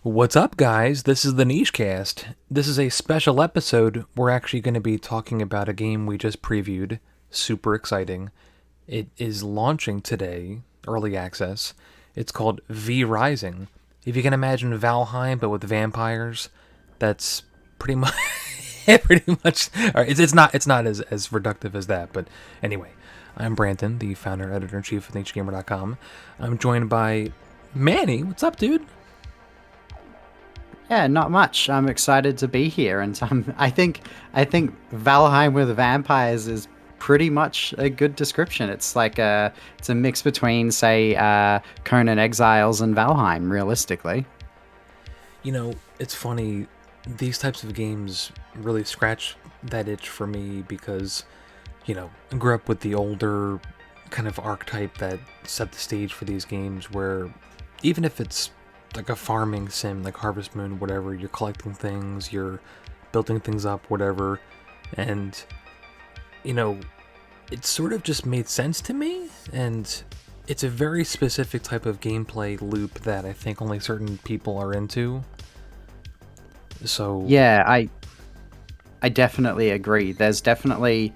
What's up, guys? This is the Niche Cast. This is a special episode. We're actually going to be talking about a game we just previewed. Super exciting. It is launching today, early access. It's called V Rising. If you can imagine Valheim, but with vampires, that's pretty much pretty much. All right, it's not as reductive as that, but anyway, I'm Brandon, the founder, editor in chief of NicheGamer.com. I'm joined by Manny. What's up, dude? Yeah, not much. I'm excited to be here, and I think Valheim with vampires is pretty much a good description. It's a mix between, say, Conan Exiles and Valheim, realistically. You know, it's funny, these types of games really scratch that itch for me because, I grew up with the older kind of archetype that set the stage for these games where even if it's like a farming sim, like Harvest Moon, whatever, you're collecting things, you're building things up, whatever, and, you know, it sort of just made sense to me, and it's a very specific type of gameplay loop that I think only certain people are into. So Yeah, I definitely agree. There's definitely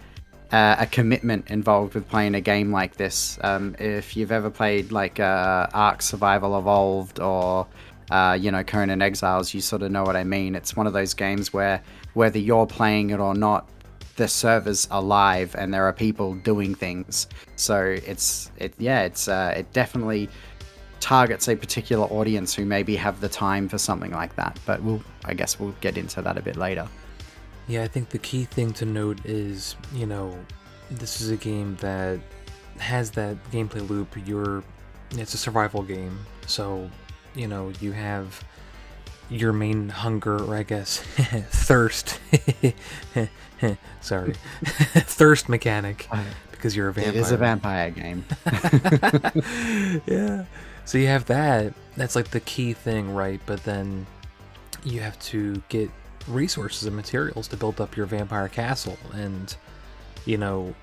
a commitment involved with playing a game like this. If you've ever played like Ark Survival Evolved or Conan Exiles, you sort of know what I mean. It's one of those games where whether you're playing it or not, the server's alive and there are people doing things. So it definitely targets a particular audience who maybe have the time for something like that. But I guess we'll get into that a bit later. yeah, I think the key thing to note is, this is a game that has that gameplay loop. It's a survival game, so you have your main hunger, or I guess thirst. Sorry, thirst mechanic, because you're a vampire. It is a vampire game. Yeah. So you have that. That's like the key thing, right? But then you have to get resources and materials to build up your vampire castle. And,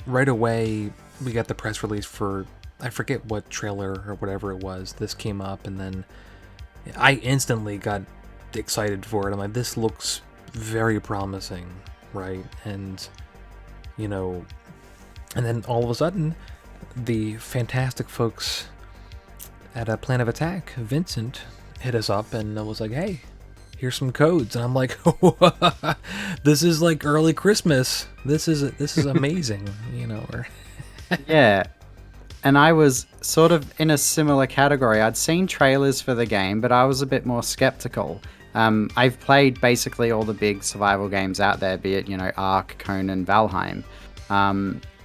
right away we got the press release for, I forget what trailer or whatever it was. This came up, and then I instantly got excited for it. I'm like, this looks very promising, right? And, and then all of a sudden, the fantastic folks at a Plan of Attack, Vincent, hit us up and was like, hey, here's some codes. And I'm like, this is like early Christmas. This is amazing, or Yeah, and I was sort of in a similar category. I'd seen trailers for the game, but I was a bit more skeptical. I've played basically all the big survival games out there, be it, Ark, Conan, Valheim.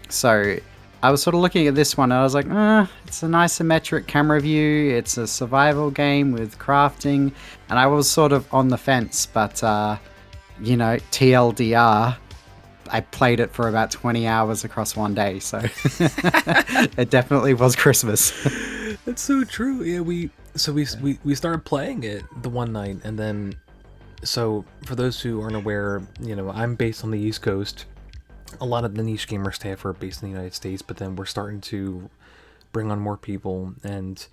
So I was sort of looking at this one and I was like, it's an isometric camera view, it's a survival game with crafting, and I was sort of on the fence, but, TLDR, I played it for about 20 hours across one day, so it definitely was Christmas. That's so true. Yeah, we started playing it the one night, and then, so for those who aren't aware, I'm based on the East Coast. A lot of the Niche Gamer staff are based in the United States, but then we're starting to bring on more people, and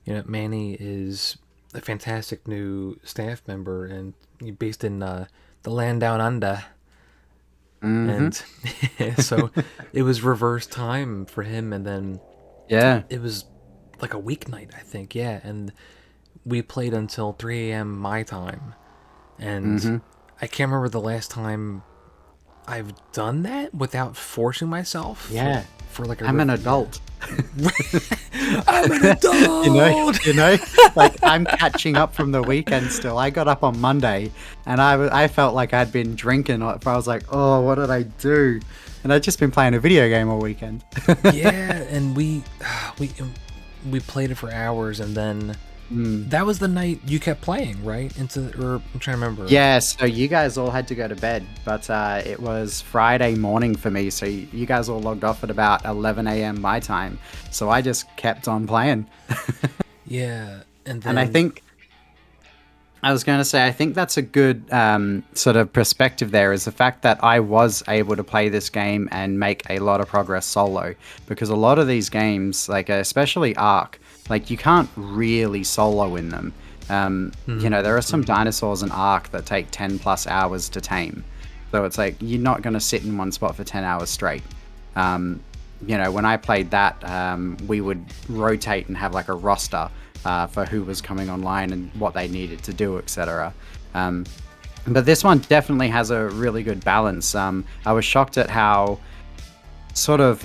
Manny is a fantastic new staff member, and based in the land down under. And so it was reverse time for him, and then it was like a weeknight, I think, yeah, and we played until 3 a.m. my time, and I can't remember the last time I've done that without forcing myself. Yeah, for like I'm an adult. I'm an adult. Like I'm catching up from the weekend still. I got up on Monday, and I felt like I'd been drinking. I was like, oh, what did I do? And I'd just been playing a video game all weekend. Yeah, and we played it for hours, and then that was the night you kept playing, right? I'm trying to remember. Yeah, so you guys all had to go to bed, but it was Friday morning for me, so you guys all logged off at about 11 a.m. my time, so I just kept on playing. Yeah, and I think that's a good sort of perspective there, is the fact that I was able to play this game and make a lot of progress solo, because a lot of these games, like especially Ark, like you can't really solo in them. There are some dinosaurs in Ark that take 10 plus hours to tame. So it's like, you're not going to sit in one spot for 10 hours straight. When I played that, we would rotate and have like a roster for who was coming online and what they needed to do, etc. But this one definitely has a really good balance. I was shocked at how sort of,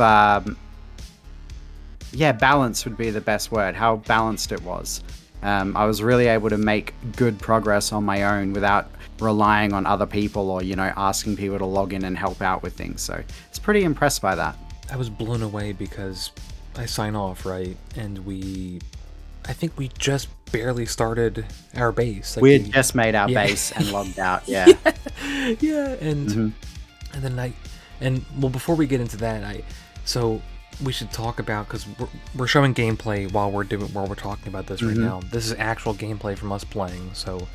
balance would be the best word, how balanced it was. I was really able to make good progress on my own without relying on other people or, asking people to log in and help out with things. So it's pretty impressed by that. I was blown away because I sign off, right? And I think we just barely started our base. Like we had just made our base and logged out. Yeah. Yeah. And then before we get into that, so we should talk about, because we're showing gameplay while we're talking about this right now. This is actual gameplay from us playing. So,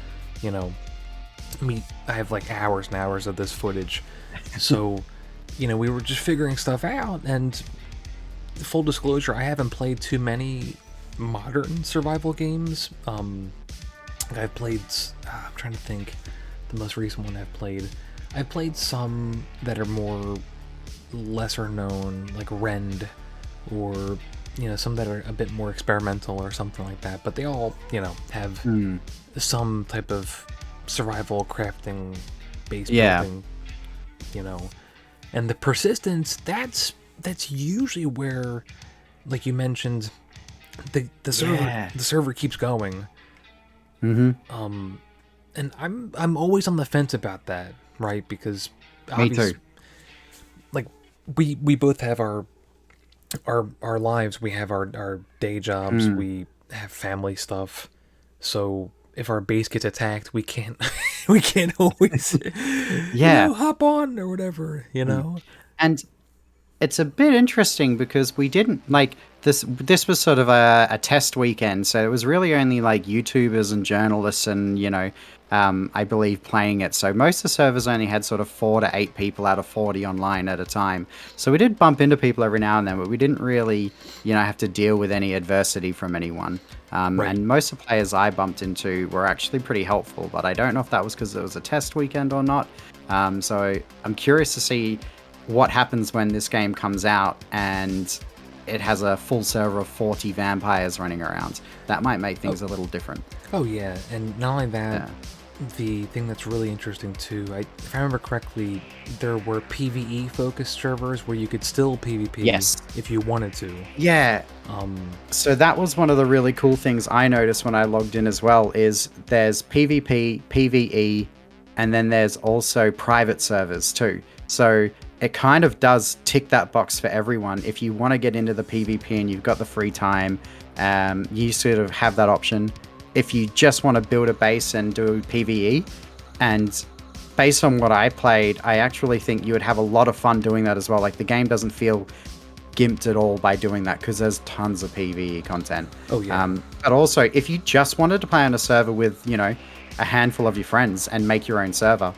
I have like hours and hours of this footage. So, we were just figuring stuff out, and full disclosure, I haven't played too many modern survival games. I've played, I'm trying to think, the most recent one I've played some that are more lesser known, like Rend, or some that are a bit more experimental or something like that, but they all have some type of survival crafting base building, and the persistence, that's usually where, like you mentioned, the server keeps going. And I'm always on the fence about that, right? Because me too. Like we both have our lives, we have our day jobs, we have family stuff. So if our base gets attacked, we can't always hop on or whatever, And it's a bit interesting because we didn't like this was sort of a test weekend, so it was really only like YouTubers and journalists and I believe playing it. So most of the servers only had sort of 4 to 8 people out of 40 online at a time. So we did bump into people every now and then, but we didn't really have to deal with any adversity from anyone. And most of the players I bumped into were actually pretty helpful, but I don't know if that was because it was a test weekend or not. So I'm curious to see what happens when this game comes out and it has a full server of 40 vampires running around. That might make things a little different. Oh yeah, and not only that, the thing that's really interesting too, if I remember correctly, there were PvE focused servers where you could still PvP if you wanted to. Yeah. So that was one of the really cool things I noticed when I logged in as well, is there's PvP, PvE, and then there's also private servers too. So it kind of does tick that box for everyone. If you want to get into the PvP and you've got the free time, you sort of have that option. If you just want to build a base and do PvE, and based on what I played, I actually think you would have a lot of fun doing that as well. Like, the game doesn't feel gimped at all by doing that because there's tons of PvE content. Oh yeah. But also, if you just wanted to play on a server with, a handful of your friends and make your own server,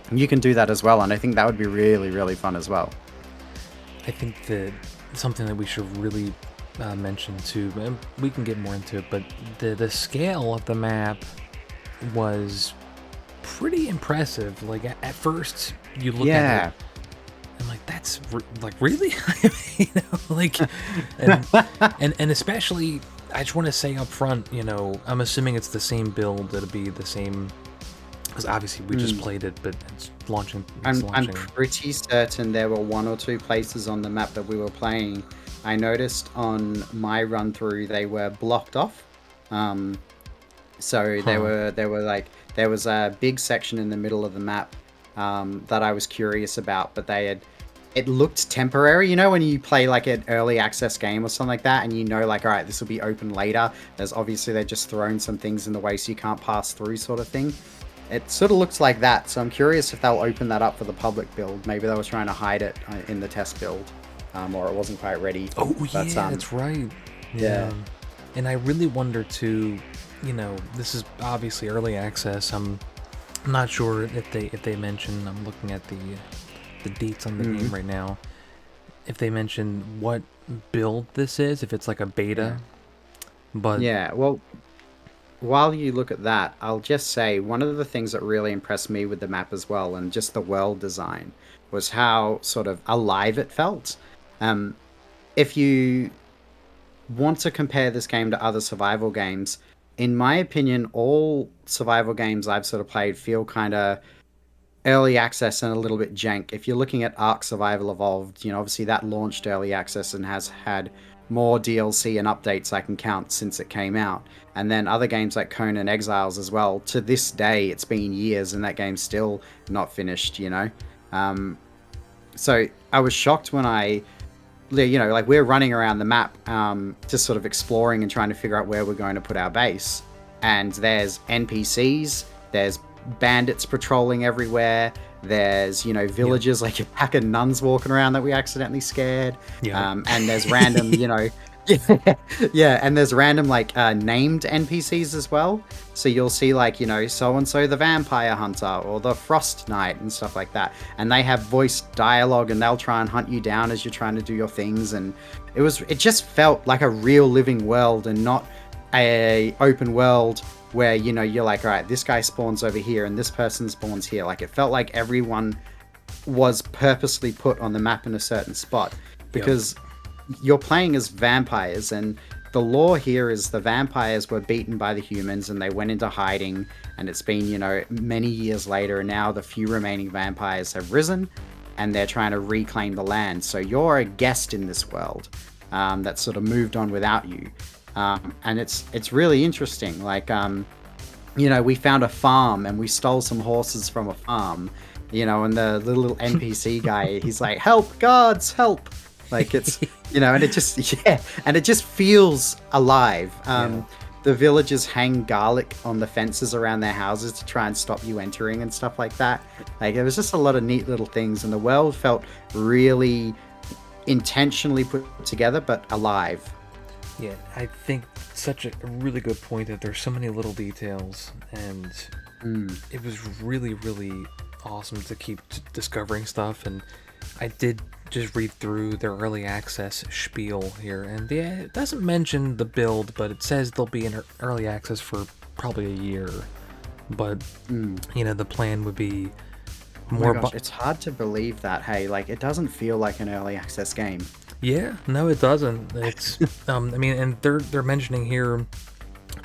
you can do that as well, and I think that would be really, really fun as well. I think that something that we should really mention too, and we can get more into it, but the scale of the map was pretty impressive. Like, at first you look at it, I'm like, that's like, really? And especially, I just want to say up front, I'm assuming it's the same build. It'll be the same, because obviously we just played it, but it's launching. I'm pretty certain there were 1 or 2 places on the map that we were playing. I noticed on my run through they were blocked off. So there was a big section in the middle of the map that I was curious about, but it looked temporary. When you play like an early access game or something like that, and like, all right, this will be open later. There's obviously they're just throwing some things in the way so you can't pass through, sort of thing. It sort of looks like that, so I'm curious if they'll open that up for the public build. Maybe they were trying to hide it in the test build, or it wasn't quite ready. Oh yeah, that's right. Yeah. And I really wonder too, this is obviously early access. I'm not sure if they mention, I'm looking at the dates on the game right now, if they mention what build this is, if it's like a beta. But yeah, well, while you look at that, I'll just say one of the things that really impressed me with the map as well, and just the world design, was how sort of alive it felt. Um, if you want to compare this game to other survival games, in my opinion, all survival games I've sort of played feel kind of early access and a little bit jank. If you're looking at Ark Survival Evolved, obviously that launched early access and has had more DLC and updates I can count since it came out. And then other games like Conan Exiles as well. To this day, it's been years and that game's still not finished. So I was shocked when like we're running around the map, just sort of exploring and trying to figure out where we're going to put our base. And there's NPCs, there's bandits patrolling everywhere. There's, villagers, like a pack of nuns walking around that we accidentally scared. Yeah. And there's random, yeah, and there's random like named NPCs as well. So you'll see like, so and so the vampire hunter or the frost knight and stuff like that. And they have voice dialogue and they'll try and hunt you down as you're trying to do your things. And it just felt like a real living world and not a open world where you're like, all right, this guy spawns over here and this person spawns here. Like it felt like everyone was purposely put on the map in a certain spot because you're playing as vampires, and the lore here is the vampires were beaten by the humans and they went into hiding, and it's been many years later, and now the few remaining vampires have risen and they're trying to reclaim the land. So you're a guest in this world that sort of moved on without you. And it's really interesting. Like, we found a farm and we stole some horses from a farm, and the little NPC guy, he's like, help, guards, help. Like it's, and it just feels alive. The villagers hang garlic on the fences around their houses to try and stop you entering and stuff like that. Like there was just a lot of neat little things, and the world felt really intentionally put together, but alive. Yeah, I think such a really good point that there's so many little details, and it was really, really awesome to keep discovering stuff. And I did just read through their early access spiel here, and it doesn't mention the build, but it says they'll be in early access for probably a year. But the plan would be more. Oh my gosh, it's hard to believe that. Hey, like it doesn't feel like an early access game. Yeah, no, it doesn't. It's and they're mentioning here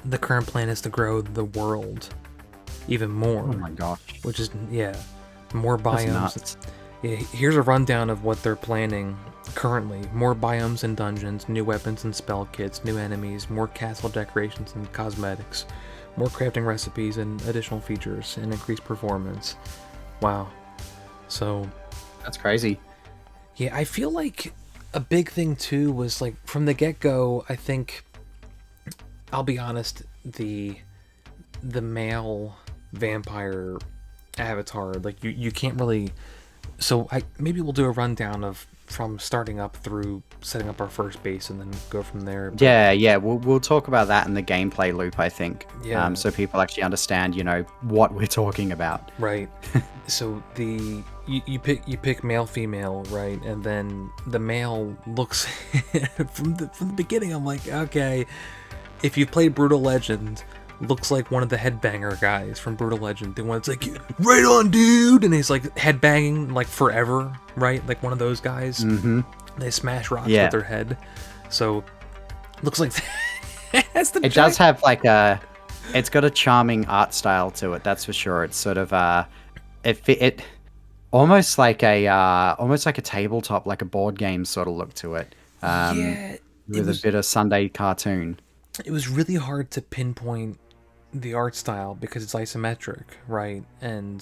the current plan is to grow the world even more. Oh my gosh. Which is more biomes. That's nuts. Yeah, here's a rundown of what they're planning currently. More biomes and dungeons, new weapons and spell kits, new enemies, more castle decorations and cosmetics, more crafting recipes and additional features, and increased performance. Wow. So that's crazy. Yeah, I feel like a big thing too was like from the get-go, I think, I'll be honest, the male vampire avatar, like you can't really, so maybe we'll do a rundown of from starting up through setting up our first base and then go from there. But yeah, we'll talk about that in the gameplay loop, I think. Yeah. So people actually understand, what we're talking about. Right. So you pick male, female, right? And then the male looks from the beginning. I'm like, okay, if you played Brutal Legend, looks like one of the headbanger guys from Brutal Legend. The one that's like, right on, dude, and he's like headbanging like forever, right? Like one of those guys. Mm-hmm. They smash rocks with their head. So looks like that's the. It does have like it's got a charming art style to it. That's for sure. It's sort of it almost like a tabletop, like a board game sort of look to it. With a bit of Sunday cartoon. It was really hard to pinpoint the art style because it's isometric, right? And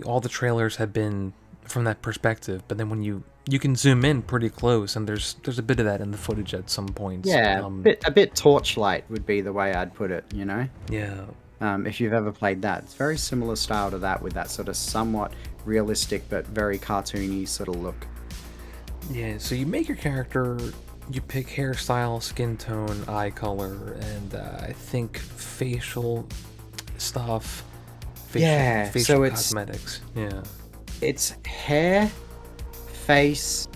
all the trailers have been from that perspective, but then when you can zoom in pretty close, and there's a bit of that in the footage at some points. Yeah, a bit Torchlight would be the way I'd put it, Yeah. If you've ever played that, it's very similar style to that, with that sort of somewhat realistic but very cartoony sort of look. Yeah, so you make your character, you pick hairstyle, skin tone, eye color, and I think facial stuff. Facial so cosmetics. Yeah. It's hair, face,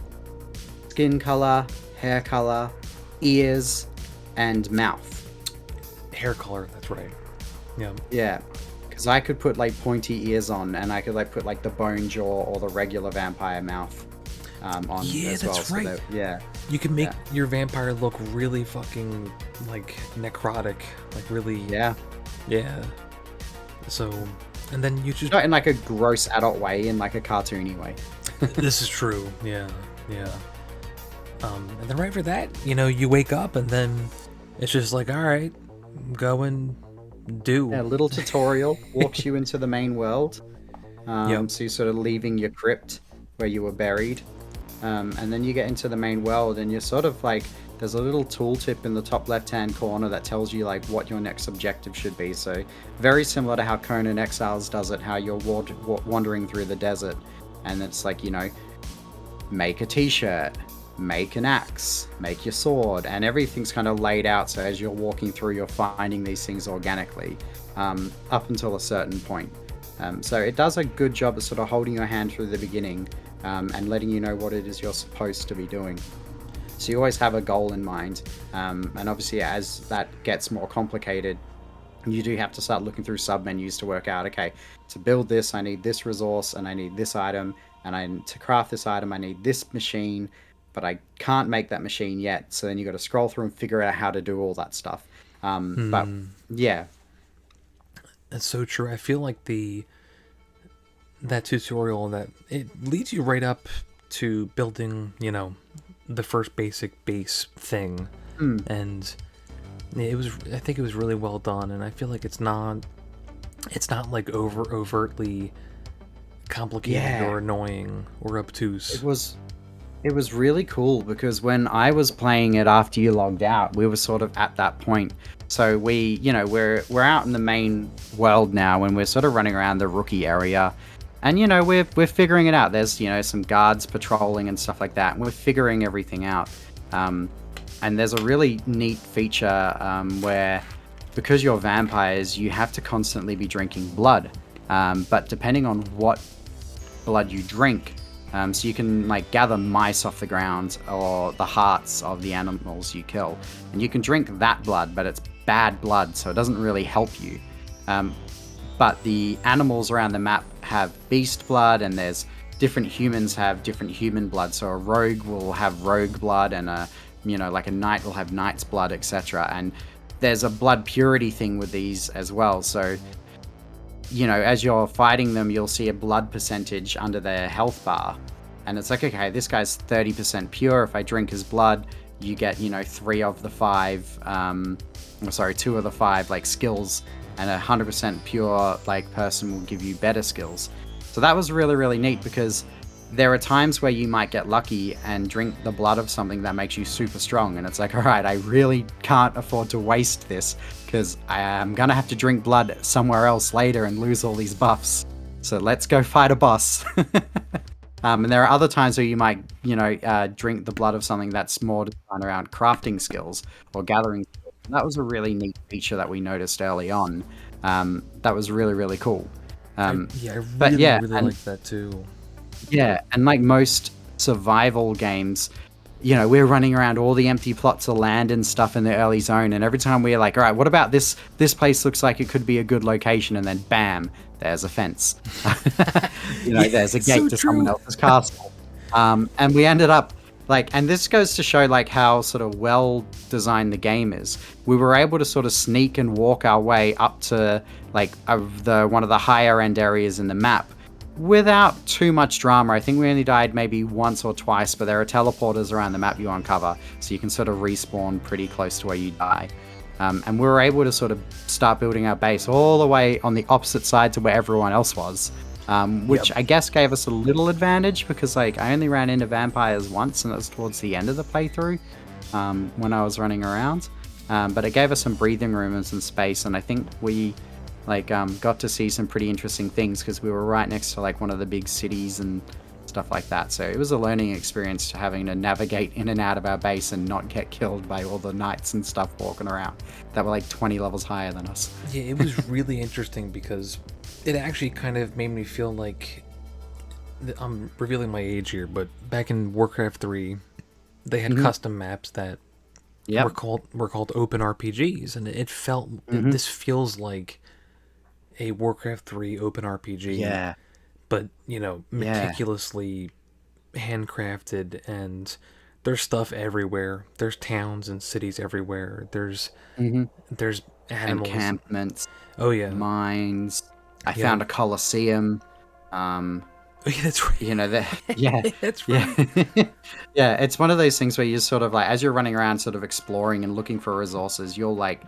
skin color, hair color, ears, and mouth. hair color. That's right. Yeah. Yeah, because I could put like pointy ears on, and I could like put like the bone jaw or the regular vampire mouth on Yeah, as well. that's right. Yeah, You can make yeah, your vampire look really fucking like necrotic, like really. yeah. Yeah. So, and then you just. Not in like a gross adult way, in like a cartoony way. This is true. Yeah. Yeah. And then right for that, you wake up and then it's just like, all right, go and do. Yeah, a little tutorial walks you into the main world. Yep. So you're sort of leaving your crypt where you were buried. And then you get into the main world, and you're sort of like, there's a little tooltip in the top left-hand corner that tells you like what your next objective should be. So very similar to how Conan Exiles does it, how you're wandering through the desert, and it's like, make a t-shirt, make an axe, make your sword, and everything's kind of laid out. So as you're walking through, you're finding these things organically up until a certain point. So it does a good job of sort of holding your hand through the beginning and letting you know what it is you're supposed to be doing. So you always have a goal in mind, and obviously as that gets more complicated, you do have to start looking through sub-menus to work out, okay, to build this I need this resource, and I need this item, and to craft this item I need this machine, but I can't make that machine yet. So then you got to scroll through and figure out how to do all that stuff. But yeah, That's so true. I feel like that tutorial, that it leads you right up to building, the first basic base thing. And I think it was really well done, and I feel like it's not like overtly complicated or annoying or obtuse. It was really cool, because when I was playing it after you logged out, we were sort of at that point. So we're out in the main world now, and we're sort of running around the rookie area, and we're figuring it out. There's some guards patrolling and stuff like that, and we're figuring everything out. And there's a really neat feature where, because you're vampires, you have to constantly be drinking blood. But depending on what blood you drink, so you can like gather mice off the ground or the hearts of the animals you kill, and you can drink that blood, but it's bad blood, so it doesn't really help you. But the animals around the map have beast blood, and there's different humans have different human blood. So a rogue will have rogue blood, and like a knight will have knight's blood, etc. And there's a blood purity thing with these as well. So as you're fighting them, you'll see a blood percentage under their health bar. And it's like, okay, this guy's 30% pure. If I drink his blood, you get, 2 of the 5 like skills, and 100% pure like person will give you better skills. So that was really, really neat, because there are times where you might get lucky and drink the blood of something that makes you super strong, and it's like, all right, I really can't afford to waste this, because I am gonna have to drink blood somewhere else later and lose all these buffs. So let's go fight a boss. And there are other times where you might, drink the blood of something that's more designed around crafting skills or gathering skills. And that was a really neat feature that we noticed early on. That was really, really cool. I really like that too. Yeah, and like most survival games, we're running around all the empty plots of land and stuff in the early zone, and every time we're like, all right, what about this place looks like it could be a good location, and then bam, there's a fence. There's a gate to someone else's castle. And we ended up and this goes to show like how sort of well designed the game is. We were able to sort of sneak and walk our way up to like one of the higher end areas in the map without too much drama. I think we only died maybe once or twice, but there are teleporters around the map you uncover, so you can sort of respawn pretty close to where you die. And we were able to sort of start building our base all the way on the opposite side to where everyone else was, which I guess gave us a little advantage, because I only ran into vampires once, and it was towards the end of the playthrough when I was running around. But it gave us some breathing room and some space, and I think we got to see some pretty interesting things, because we were right next to one of the big cities and stuff like that. So it was a learning experience to having to navigate in and out of our base and not get killed by all the knights and stuff walking around that were 20 levels higher than us. Yeah, it was really interesting, because it actually kind of made me feel like, I'm revealing my age here, but back in Warcraft 3, they had custom maps that Yep. were called open RPGs, and it felt Hmm. this feels like a Warcraft 3 open RPG, Yeah. but Yeah. meticulously handcrafted, and there's stuff everywhere. There's towns and cities everywhere. Hmm. There's animals. Encampments, Oh yeah, mines. I yeah. found a coliseum. Um, Oh yeah, that's right. you know, that yeah, That's yeah, right. yeah. It's one of those things where you're sort of like, as you're running around, sort of exploring and looking for resources, you'll like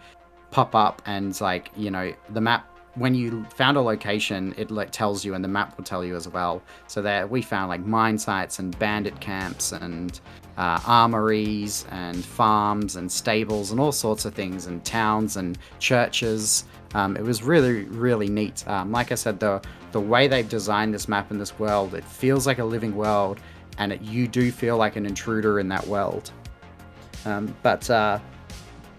pop up and like, the map. When you found a location, it like tells you, and the map will tell you as well. So that we found like mine sites and bandit camps and armories and farms and stables and all sorts of things, and towns and churches. It was really, really neat. Like I said, the way they've designed this map and this world, it feels like a living world, and you do feel like an intruder in that world. But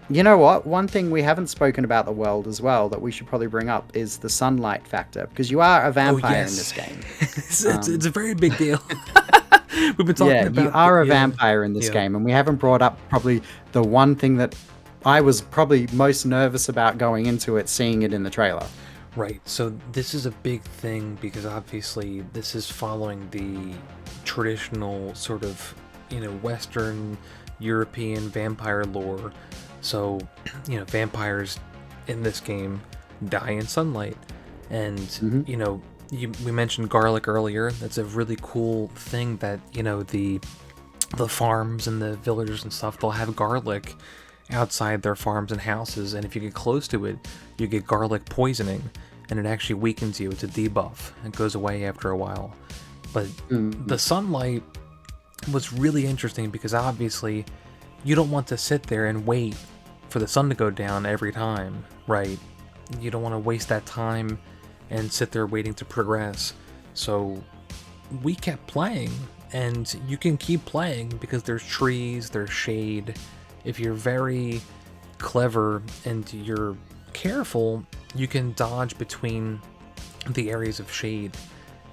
you know what? One thing we haven't spoken about the world as well that we should probably bring up is the sunlight factor, because you are a Oh vampire in this yes, game. it's a very big deal. We've been Yeah, talking you about are a yeah, vampire in this yeah. game, and we haven't brought up probably the one thing that I was probably most nervous about going into it, seeing it in the trailer. Right. So this is a big thing because obviously this is following the traditional sort of, Western European vampire lore. So, vampires in this game die in sunlight. And, Hmm. we mentioned garlic earlier. That's a really cool thing that, the farms and the villagers and stuff, they'll have garlic outside their farms and houses, and if you get close to it, you get garlic poisoning, and it actually weakens you. It's a debuff. It goes away after a while. But Hmm. the sunlight was really interesting because obviously you don't want to sit there and wait for the sun to go down every time, right? You don't want to waste that time and sit there waiting to progress. So we kept playing, and you can keep playing because there's trees, there's shade. If you're very clever and you're careful, you can dodge between the areas of shade,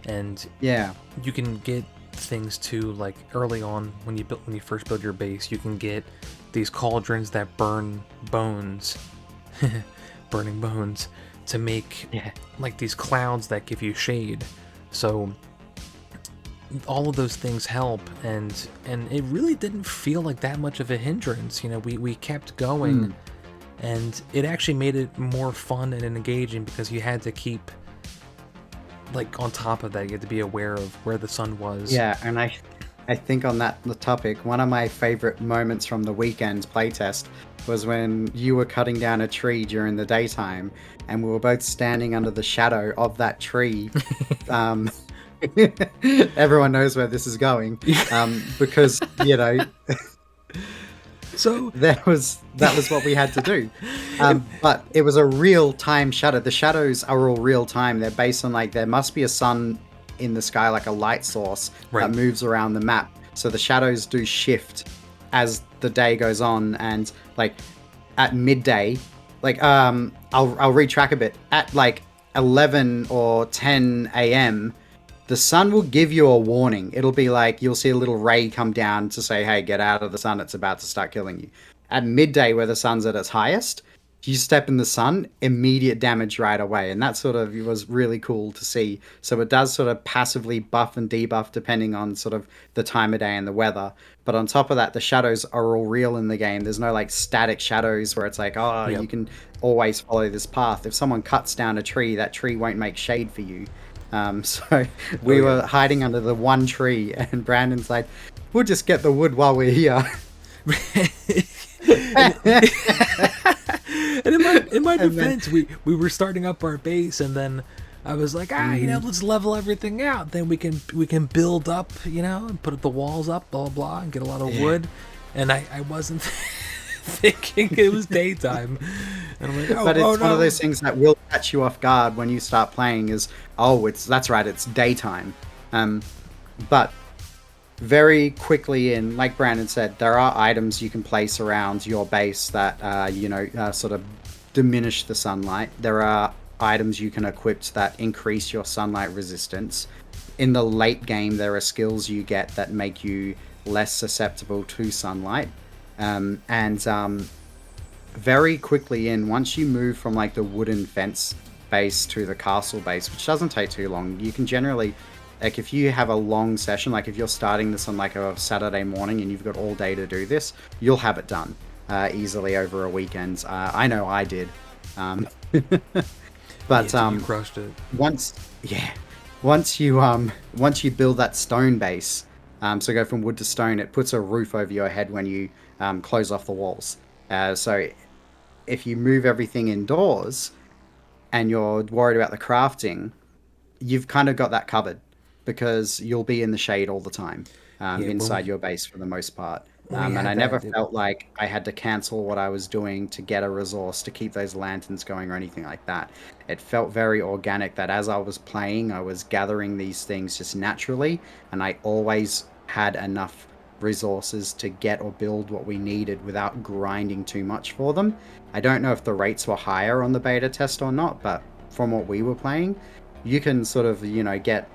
and Yeah. you can get things too. Like early on, when you first build your base, you can get these cauldrons that burn bones, burning bones, to make Yeah. like these clouds that give you shade. So all of those things help, and it really didn't feel like that much of a hindrance. We kept going, Mm. and it actually made it more fun and engaging because you had to keep like on top of that. You had to be aware of where the sun was. Yeah, and I think on that the topic, one of my favorite moments from the weekend's playtest was when you were cutting down a tree during the daytime, and we were both standing under the shadow of that tree. Um, Everyone knows where this is going, because So that was what we had to do. But it was a real time shadow. The shadows are all real time. They're based on like there must be a sun in the sky, like a light source Right. that moves around the map. So the shadows do shift as the day goes on, and like at midday, like I'll retrack a bit. At like 11 or 10 a.m. the sun will give you a warning. It'll be like you'll see a little ray come down to say, hey, get out of the sun. It's about to start killing you. At midday, where the sun's at its highest, if you step in the sun, immediate damage right away. And that sort of was really cool to see. So it does sort of passively buff and debuff depending on sort of the time of day and the weather. But on top of that, the shadows are all real in the game. There's no like static shadows where it's like, oh, Yep. you can always follow this path. If someone cuts down a tree, that tree won't make shade for you. So we yeah. were hiding under the one tree, and Brandon's like, we'll just get the wood while we're here. And in my And then- defense, we were starting up our base, and then I was like, let's level everything out. Then we can build up, and put the walls up, blah blah blah, and get a lot of wood. And I wasn't thinking it was daytime, and I'm like, But it's oh one no. of those things that will catch you off guard when you start playing is, that's right, it's daytime. But very quickly like Brandon said, there are items you can place around your base that, sort of diminish the sunlight. There are items you can equip that increase your sunlight resistance. In the late game, there are skills you get that make you less susceptible to sunlight. And very quickly once you move from like the wooden fence base to the castle base, which doesn't take too long, you can generally, like if you have a long session, like if you're starting this on like a Saturday morning and you've got all day to do this, you'll have it done easily over a weekend. I know I did. But Yeah, you crushed it. once you build that stone base, so go from wood to stone, it puts a roof over your head when you close off the walls. So if you move everything indoors and you're worried about the crafting, you've kind of got that covered because you'll be in the shade all the time Yeah, inside your base for the most part. when we And I had never that, it, felt like I had to cancel what I was doing to get a resource to keep those lanterns going or anything like that. It felt very organic that as I was playing, I was gathering these things just naturally, and I always had enough resources to get or build what we needed without grinding too much for them. I don't know if the rates were higher on the beta test or not, but from what we were playing, you can sort of, get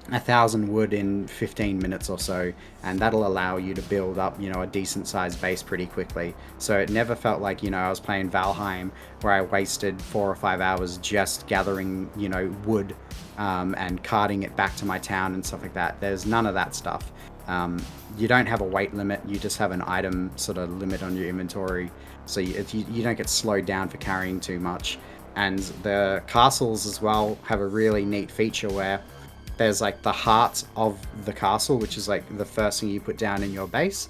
1,000 wood in 15 minutes or so, and that'll allow you to build up, a decent sized base pretty quickly. So it never felt like, I was playing Valheim where I wasted 4 or 5 hours just gathering, wood and carting it back to my town and stuff like that. There's none of that stuff. You don't have a weight limit, you just have an item sort of limit on your inventory, so you don't get slowed down for carrying too much. And the castles as well have a really neat feature where there's like the heart of the castle, which is like the first thing you put down in your base.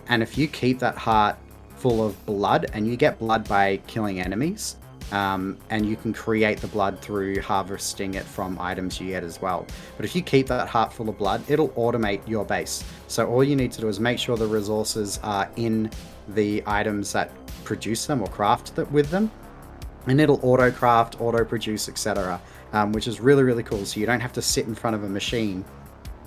And if you keep that heart full of blood, and you get blood by killing enemies, and you can create the blood through harvesting it from items you get as well. But if you keep that heart full of blood, it'll automate your base. So all you need to do is make sure the resources are in the items that produce them or craft with them, and it'll auto craft, auto produce, etc. Which is really, really cool. So you don't have to sit in front of a machine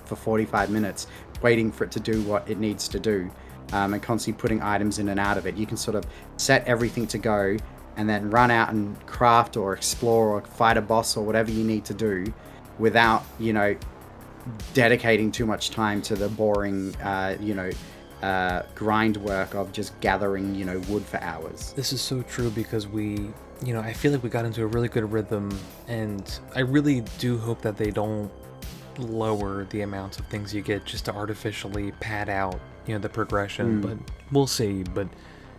for 45 minutes waiting for it to do what it needs to do, and constantly putting items in and out of it. You can sort of set everything to go and then run out and craft or explore or fight a boss or whatever you need to do without, dedicating too much time to the boring, grind work of just gathering, wood for hours. This is so true because I feel like we got into a really good rhythm, and I really do hope that they don't lower the amount of things you get just to artificially pad out, the progression, but we'll see. But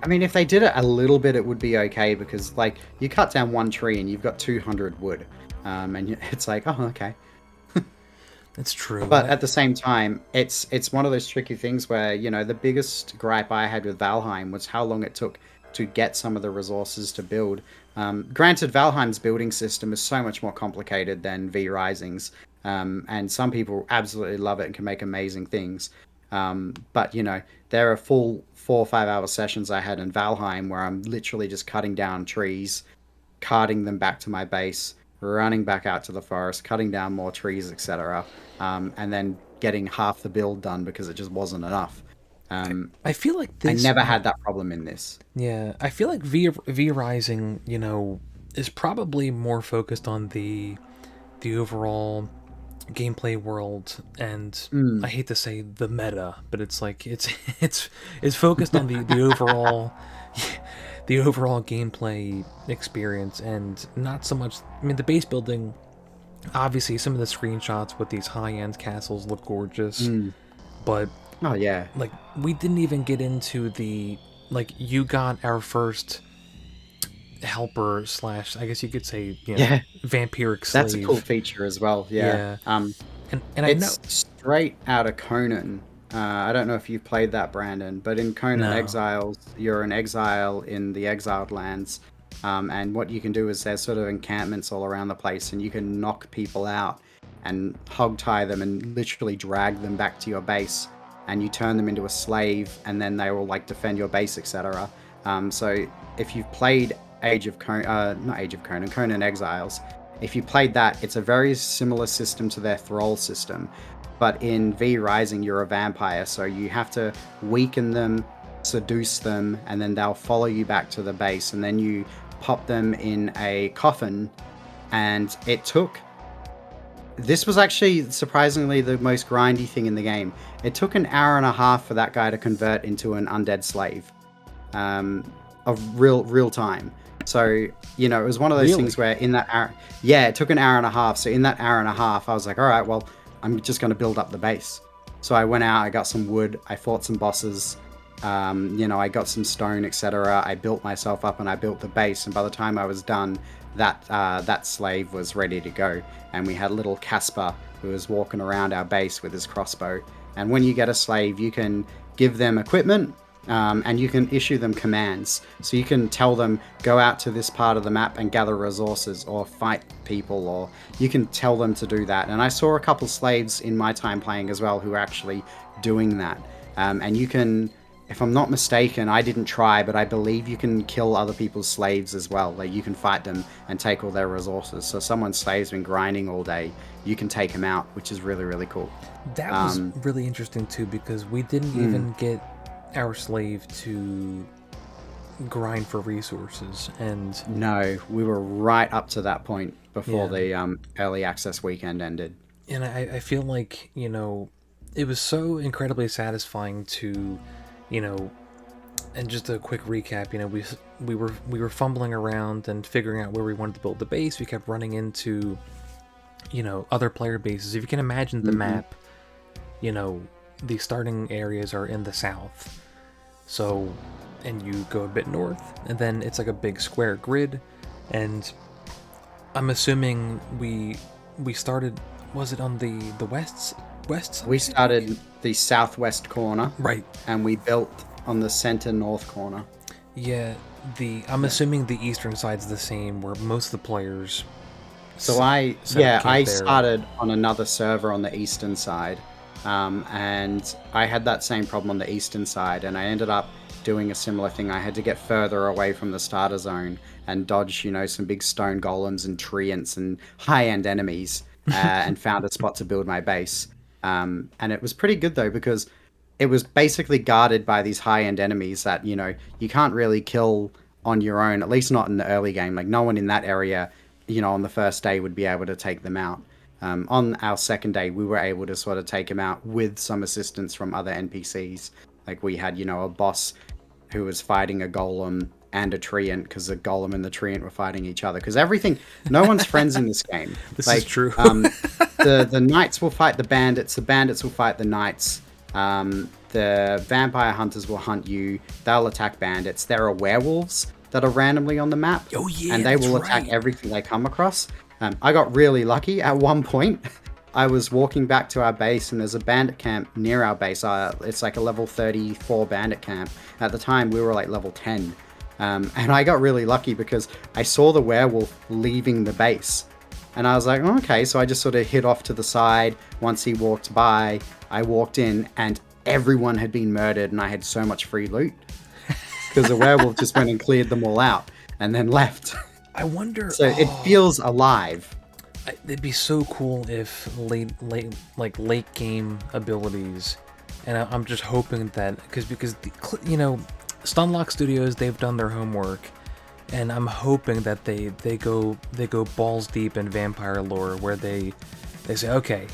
I mean, if they did it a little bit, it would be okay, because like you cut down one tree and you've got 200 wood, and it's like, oh, okay. it's true. But at the same time, it's one of those tricky things where, the biggest gripe I had with Valheim was how long it took to get some of the resources to build. Granted, Valheim's building system is so much more complicated than V Rising's, and some people absolutely love it and can make amazing things. But, there are full 4 or 5 hour sessions I had in Valheim where I'm literally just cutting down trees, carting them back to my base, running back out to the forest, cutting down more trees, etc., and then getting half the build done because it just wasn't enough. I feel like this. I never had that problem in this. Yeah, I feel like V Rising, is probably more focused on the overall gameplay world, and I hate to say the meta, but it's like it's focused on the overall the overall gameplay experience, and not so much. I mean, the base building. Obviously, some of the screenshots with these high-end castles look gorgeous, but Oh yeah, like we didn't even get into the you got our first helper slash, I guess you could say, vampiric slave. that's a cool feature as well. Yeah. And I know It's straight out of Conan. I don't know if you've played that, Brandon, but in Conan No. Exiles, you're an exile in the exiled lands. And what you can do is there's sort of encampments all around the place, and you can knock people out and hog tie them and literally drag them back to your base. And you turn them into a slave, and then they will like defend your base, etc. So if you've played Conan Exiles, if you played that, it's a very similar system to their thrall system. But in V Rising, you're a vampire, so you have to weaken them, seduce them, and then they'll follow you back to the base, and then you pop them in a coffin. And this was actually surprisingly the most grindy thing in the game. It took an hour and a half for that guy to convert into an undead slave. of real time. So, you know, it was one of those Really? things where in that hour, yeah, it took an hour and a half. So in that hour and a half, I was like, all right, well, I'm just going to build up the base. So I went out, I got some wood, I fought some bosses, you know, I got some stone, etc. I built myself up and I built the base. And by the time I was done, that slave was ready to go. And we had little Casper who was walking around our base with his crossbow. And when you get a slave, you can give them equipment, and you can issue them commands. So you can tell them, go out to this part of the map and gather resources or fight people, or you can tell them to do that. And I saw a couple slaves in my time playing as well who were actually doing that. And you can, if I'm not mistaken, I didn't try, but I believe you can kill other people's slaves as well. Like, you can fight them and take all their resources. So someone's slave's been grinding all day, you can take them out, which is really, really cool. That was really interesting too, because we didn't even get our slave to grind for resources, and No, we were right up to that point before the early access weekend ended. and I feel like, you know, it was so incredibly satisfying to, you know, and just a quick recap, you know, we were fumbling around and figuring out where we wanted to build the base. We kept running into, you know, other player bases. If you can imagine the map, you know, the starting areas are in the south. So, and you go a bit north, and then it's like a big square grid, and I'm assuming we started, was it on the west side? We started the southwest corner, Right. and we built on the center north corner. Yeah, I'm assuming the eastern side's the same, where most of the players. So I started on another server on the eastern side, and I had that same problem on the eastern side, and I ended up doing a similar thing. I had to get further away from the starter zone and dodge, you know, some big stone golems and treants and high-end enemies, and found a spot to build my base. And it was pretty good though, because it was basically guarded by these high-end enemies that, you know, you can't really kill on your own, at least not in the early game. Like, no one in that area, you know, on the first day would be able to take them out. On our second day, we were able to sort of take them out with some assistance from other NPCs. Like, we had, you know, a boss who was fighting a golem and a treant, because the golem and the treant were fighting each other. Because no one's friends in this game. This is true. The knights will fight the bandits will fight the knights. The vampire hunters will hunt you. They'll attack bandits. There are werewolves that are randomly on the map. Oh yeah, and they will attack everything they come across. I got really lucky. At one point, I was walking back to our base, and there's a bandit camp near our base. It's like a level 34 bandit camp. At the time, we were like level 10. And I got really lucky because I saw the werewolf leaving the base. And I was like, oh, okay, so I just sort of hid off to the side. Once he walked by, I walked in, and everyone had been murdered, and I had so much free loot. Because the werewolf just went and cleared them all out, and then left. I wonder. So it feels alive. It'd be so cool if late game abilities, and I'm just hoping that because you know, Stunlock Studios, they've done their homework, and I'm hoping that they go balls deep in vampire lore, where they say, okay,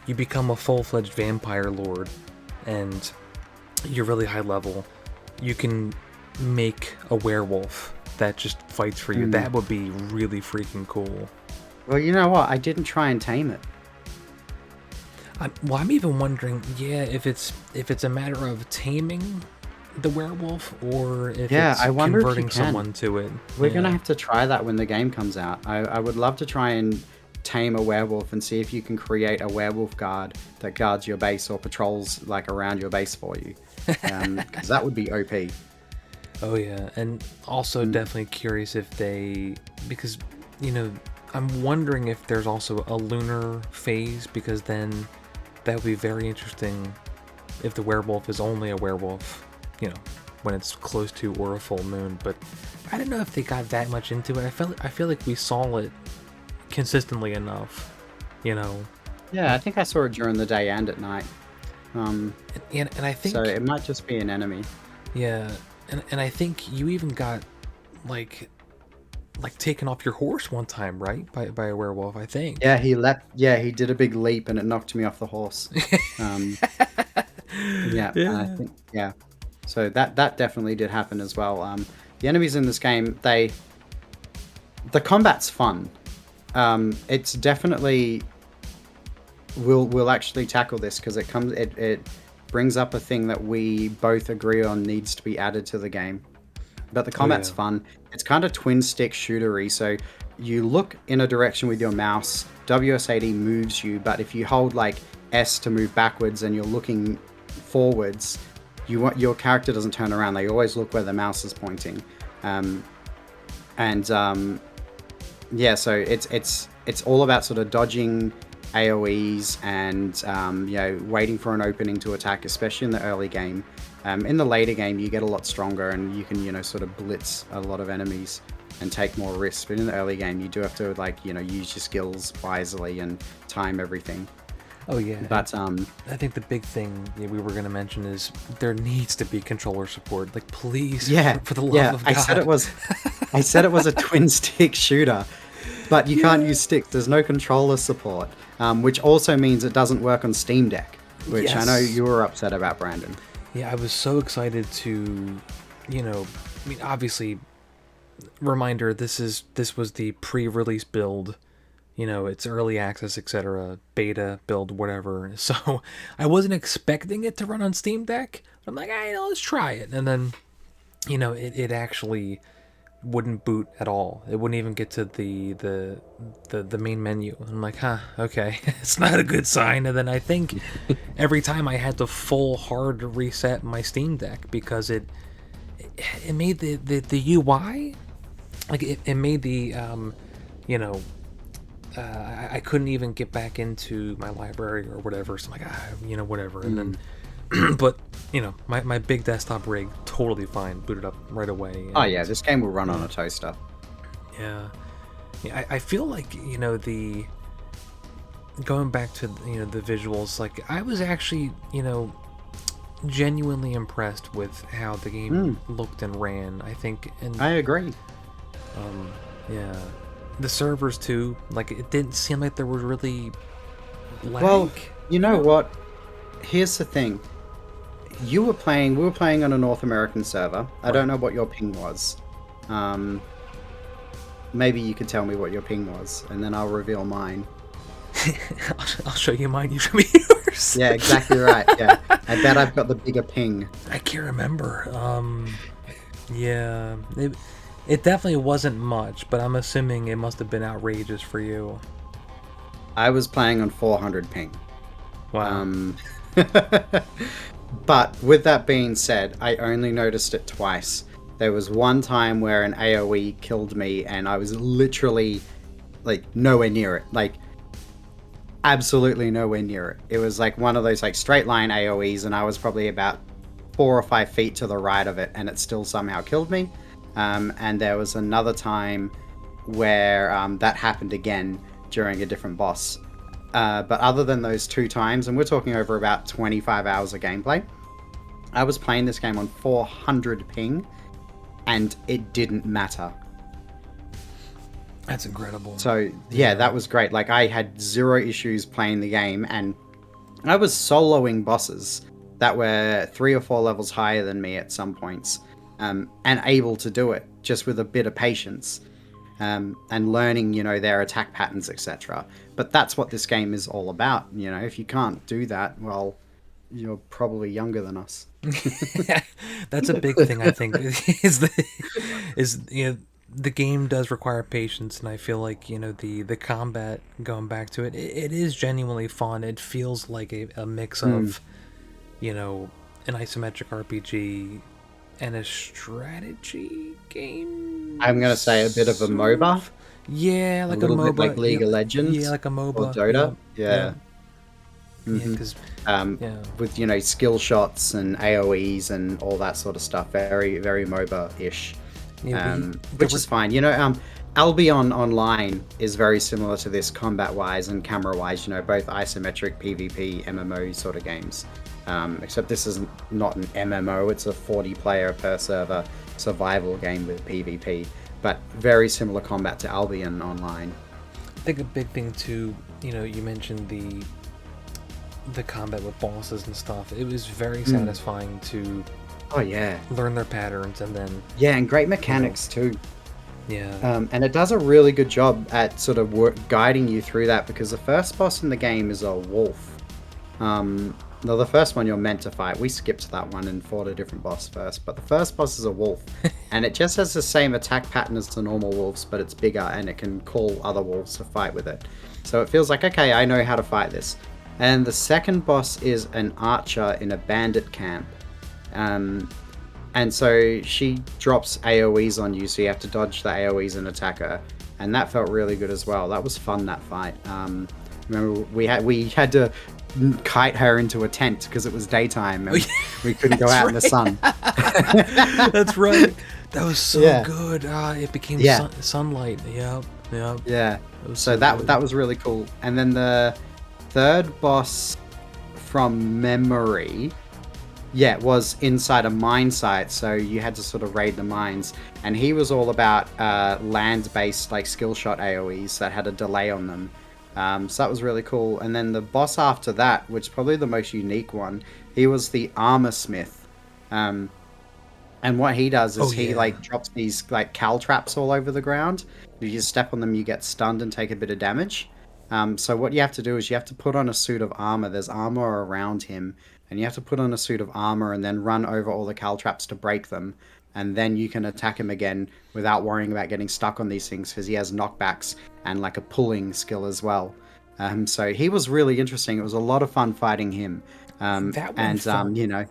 you become a full-fledged vampire lord, and you're really high level, you can make a werewolf that just fights for you. That would be really freaking cool. Well, you know what? I didn't try and tame it. I'm even wondering, if it's a matter of taming the werewolf, or if it's I wonder if you converting can. someone to it. We're going to have to try that when the game comes out. I would love to try and tame a werewolf and see if you can create a werewolf guard that guards your base or patrols like around your base for you. Because that would be OP. Oh yeah, and also definitely curious if because, you know, I'm wondering if there's also a lunar phase, because then that would be very interesting if the werewolf is only a werewolf, you know, when it's close to or a full moon. But I don't know if they got that much into it. I feel like we saw it consistently enough, you know. Yeah, I think I saw it during the day and at night. And I think so. It might just be an enemy. Yeah, and I think you even got like taken off your horse one time, right? By a werewolf, I think. Yeah, he leapt. Yeah, he did a big leap and it knocked me off the horse. Yeah. I think, yeah. So that definitely did happen as well. The enemies in this game, the combat's fun. It's definitely we'll actually tackle this because it brings up a thing that we both agree on needs to be added to the game. But the combat's fun. It's kind of twin stick shootery, so you look in a direction with your mouse, WSAD moves you, but if you hold like S to move backwards and you're looking forwards, your character doesn't turn around. They always look where the mouse is pointing. Yeah, so it's all about sort of dodging AoEs and waiting for an opening to attack, especially in the early game. In the later game, you get a lot stronger and you can sort of blitz a lot of enemies and take more risks. But in the early game, you do have to use your skills wisely and time everything. Oh yeah, but I think the big thing we were going to mention is there needs to be controller support. Like, please, for the love of God. I said it was a twin stick shooter, but you can't use sticks. There's no controller support, which also means it doesn't work on Steam Deck, which I know you were upset about, Brandon. Yeah, I was so excited to, obviously, reminder, this was the pre-release build. It's early access, etc., beta build, whatever. So I wasn't expecting it to run on Steam Deck. I'm like, let's try it. And then, it actually wouldn't boot at all. It wouldn't even get to the main menu. I'm like, okay, it's not a good sign. And then I think every time I had to full hard reset my Steam Deck because it made the UI, like it made the I couldn't even get back into my library or whatever. So I'm like, whatever. And then, but my big desktop rig totally fine, booted up right away. Oh yeah, this game will run on a toaster. Yeah, I feel like the going back to the visuals. Like I was actually genuinely impressed with how the game looked and ran. I think, and I agree. Yeah. The servers too, like it didn't seem like there was really lag. Well, you know what? Here's the thing. We were playing on a North American server. I don't know what your ping was. Maybe you could tell me what your ping was, and then I'll reveal mine. I'll show you mine, you show me yours. Yeah, exactly right. Yeah, I bet I've got the bigger ping. I can't remember. Yeah, it definitely wasn't much, but I'm assuming it must have been outrageous for you. I was playing on 400 ping. Wow. But with that being said, I only noticed it twice. There was one time where an AoE killed me and I was literally like nowhere near it. Like absolutely nowhere near it. It was like one of those like straight line AoEs and I was probably about 4 or 5 feet to the right of it and it still somehow killed me. And there was another time where that happened again during a different boss. But other than those 2 times, and we're talking over about 25 hours of gameplay, I was playing this game on 400 ping, and it didn't matter. That's incredible. So, yeah, that was great. Like, I had 0 issues playing the game, and I was soloing bosses that were 3 or 4 levels higher than me at some points. And able to do it just with a bit of patience and learning, their attack patterns, etc. But that's what this game is all about. If you can't do that, well, you're probably younger than us. That's a big thing, I think, is the game does require patience, and I feel like the combat, going back to it, it is genuinely fun. It feels like a mix of an isometric RPG and a strategy game. I'm gonna say a bit of a MOBA. Yeah, like a little MOBA, bit like League of Legends. Yeah, like a MOBA or Dota. Yeah. Because with skill shots and AoEs and all that sort of stuff, very very MOBA-ish, which is fine. Albion Online is very similar to this combat-wise and camera-wise. Both isometric PvP MMO sort of games. Except this is not an MMO, it's a 40-player per server survival game with PvP, but very similar combat to Albion Online. I think a big thing too, you mentioned the combat with bosses and stuff. It was very satisfying to Oh yeah, learn their patterns, and then yeah, and great mechanics too. yeah. And it does a really good job at sort of guiding you through that because the first boss in the game is a wolf. No, the first one you're meant to fight. We skipped that one and fought a different boss first, but the first boss is a wolf, and it just has the same attack pattern as the normal wolves, but it's bigger and it can call other wolves to fight with it. So it feels like, okay, I know how to fight this. And the second boss is an archer in a bandit camp. And so she drops AoEs on you, so you have to dodge the AoEs and attack her. And that felt really good as well. That was fun, that fight. Remember, we had to kite her into a tent because it was daytime and we couldn't go out in the sun. That's right. That was so good. It became sunlight. Yep. Yeah. So that was really cool. And then the third boss from memory, was inside a mine site. So you had to sort of raid the mines. And he was all about land-based like skill shot AoEs that had a delay on them. So that was really cool. And then the boss after that, which is probably the most unique one, he was the Armorsmith. And what he does is he like drops these like cal traps all over the ground. If you step on them, you get stunned and take a bit of damage. So what you have to do is you have to put on a suit of armor. There's armor around him, and you have to put on a suit of armor and then run over all the cal traps to break them. And then you can attack him again without worrying about getting stuck on these things because he has knockbacks and like a pulling skill as well. So he was really interesting. It was a lot of fun fighting him. That one felt, you know,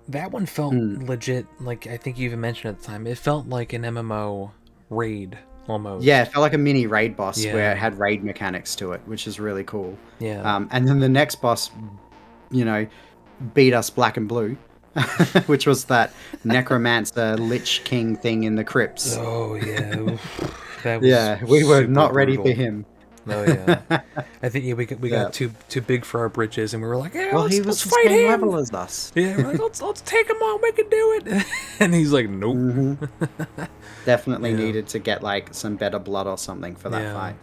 that one felt legit. Like I think you even mentioned at the time, it felt like an MMO raid almost. Yeah, it felt like a mini raid boss where it had raid mechanics to it, which is really cool. Yeah. And then the next boss, beat us black and blue. Which was that necromancer lich king thing in the crypts. Oh yeah, that was we were not ready brutal. for him. Oh yeah, I think we got too big for our britches, and we were like, yeah, well, let's the fight same him. level as us. Yeah, we're like, let's take him on, we can do it. And he's like, nope. Mm-hmm. Definitely needed to get like some better blood or something for that fight.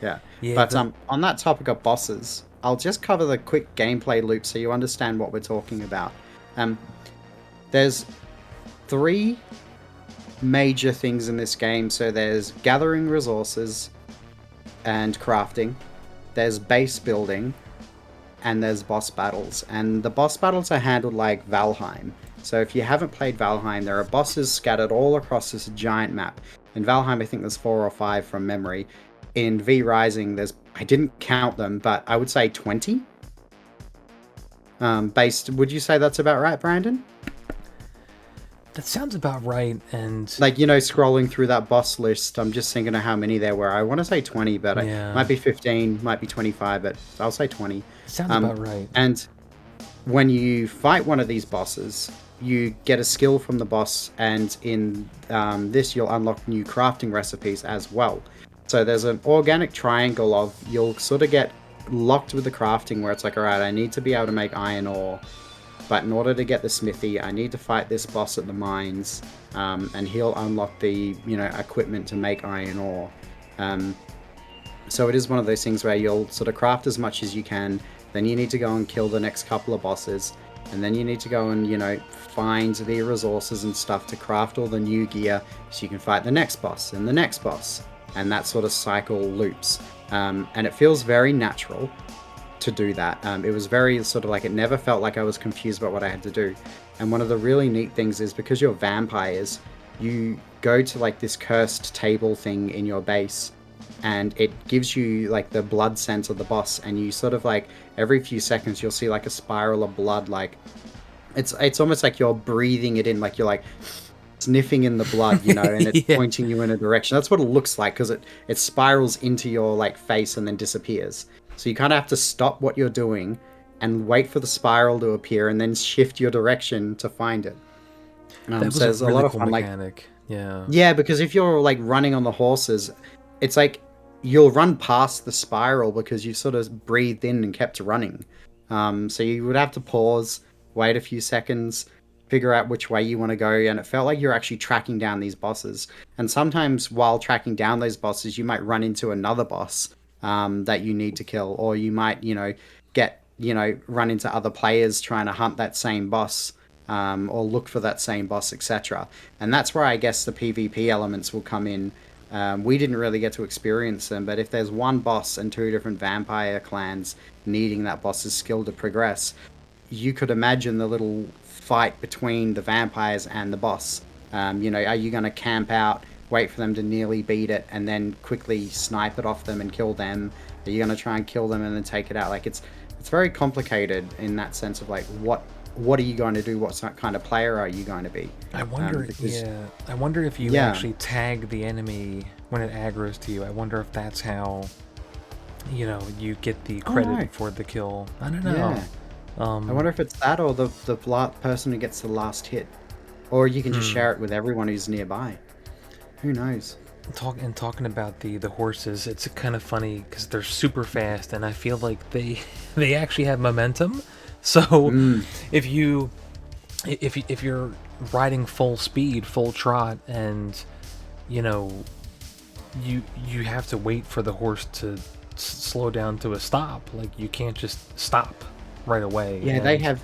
Yeah. But on that topic of bosses, I'll just cover the quick gameplay loop so you understand what we're talking about. There's 3 major things in this game. So there's gathering resources and crafting, there's base building, and there's boss battles. And the boss battles are handled like Valheim. So if you haven't played Valheim, there are bosses scattered all across this giant map. In Valheim, I think there's 4 or 5 from memory. In V Rising, I didn't count them, but I would say 20. Would you say that's about right, Brandon? That sounds about right. And like, scrolling through that boss list, I'm just thinking of how many there were. I want to say 20, but it might be 15, might be 25, but I'll say 20. Sounds about right. And when you fight one of these bosses, you get a skill from the boss, and in this, you'll unlock new crafting recipes as well. So there's an organic triangle of you'll sort of get locked with the crafting where it's like, all right, I need to be able to make iron ore, but in order to get the smithy, I need to fight this boss at the mines, and he'll unlock the equipment to make iron ore. So it is one of those things where you'll sort of craft as much as you can, then you need to go and kill the next couple of bosses, and then you need to go and find the resources and stuff to craft all the new gear so you can fight the next boss and the next boss, and that sort of cycle loops. And it feels very natural to do that. It was very sort of like, it never felt like I was confused about what I had to do. And one of the really neat things is, because you're vampires, you go to like this cursed table thing in your base, and it gives you like the blood sense of the boss, and you sort of like every few seconds you'll see like a spiral of blood, like it's almost like you're breathing it in, like you're like sniffing in the blood, and it's pointing you in a direction. That's what it looks like, because it spirals into your like face and then disappears. So you kind of have to stop what you're doing and wait for the spiral to appear, and then shift your direction to find it. That was so a really lot of cool fun, mechanic. Yeah, because if you're like running on the horses, it's like you'll run past the spiral because you sort of breathed in and kept running. So you would have to pause, wait a few seconds, figure out which way you want to go, and it felt like you're actually tracking down these bosses. And sometimes while tracking down those bosses, you might run into another boss that you need to kill, or you might, run into other players trying to hunt that same boss. or look for that same boss, etc. And that's where I guess the PvP elements will come in. We didn't really get to experience them, but if there's one boss and two different vampire clans needing that boss's skill to progress, you could imagine the little fight between the vampires and the boss. Are you going to camp out, wait for them to nearly beat it, and then quickly snipe it off them and kill them? Are you going to try and kill them and then take it out? Like it's very complicated in that sense of like what are you going to do? What kind of player are you going to be? I wonder, I wonder if you actually tag the enemy when it aggroes to you. I wonder if that's how, you get the credit for the kill. I don't know. Yeah. I wonder if it's that or the person who gets the last hit. Or you can just share it with everyone who's nearby. Who knows? Talking about the horses, it's kind of funny because they're super fast, and I feel like they actually have momentum. So if you're riding full speed, full trot, and you have to wait for the horse to slow down to a stop. Like you can't just stop right away. Yeah,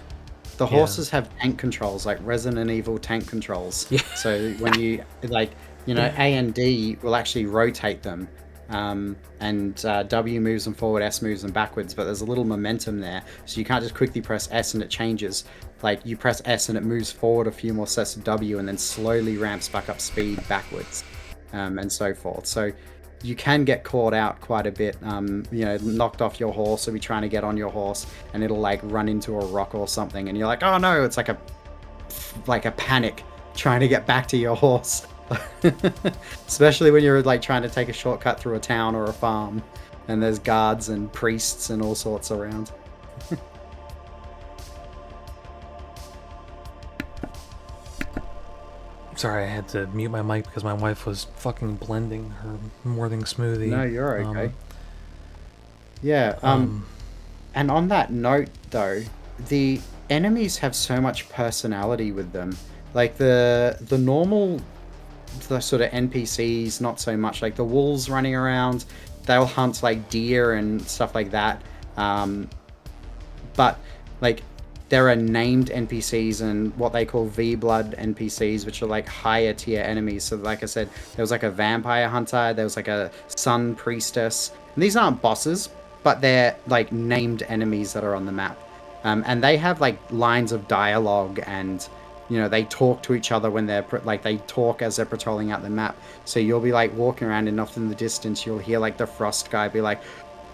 the horses have tank controls, like Resident Evil tank controls. Yeah. So when you A and D will actually rotate them. And W moves them forward, S moves them backwards, but there's a little momentum there, so you can't just quickly press S and it changes. Like you press S and it moves forward a few more sets of W and then slowly ramps back up speed backwards, and so forth. So you can get caught out quite a bit, knocked off your horse or be trying to get on your horse and it'll like run into a rock or something and you're like, oh no, it's like a panic trying to get back to your horse. Especially when you're like trying to take a shortcut through a town or a farm and there's guards and priests and all sorts around. Sorry, I had to mute my mic because my wife was fucking blending her morning smoothie. No, you're okay. And on that note though, the enemies have so much personality with them. Like the sort of NPCs, not so much. Like the wolves running around, they'll hunt like deer and stuff like that. But like there are named NPCs and what they call V-Blood NPCs, which are like higher tier enemies. So like I said, there was like a vampire hunter, there was like a sun priestess. And these aren't bosses, but they're like named enemies that are on the map. And they have like lines of dialogue and they talk to each other when they talk as they're patrolling out the map. So you'll be like walking around and off in the distance, you'll hear like the frost guy be like,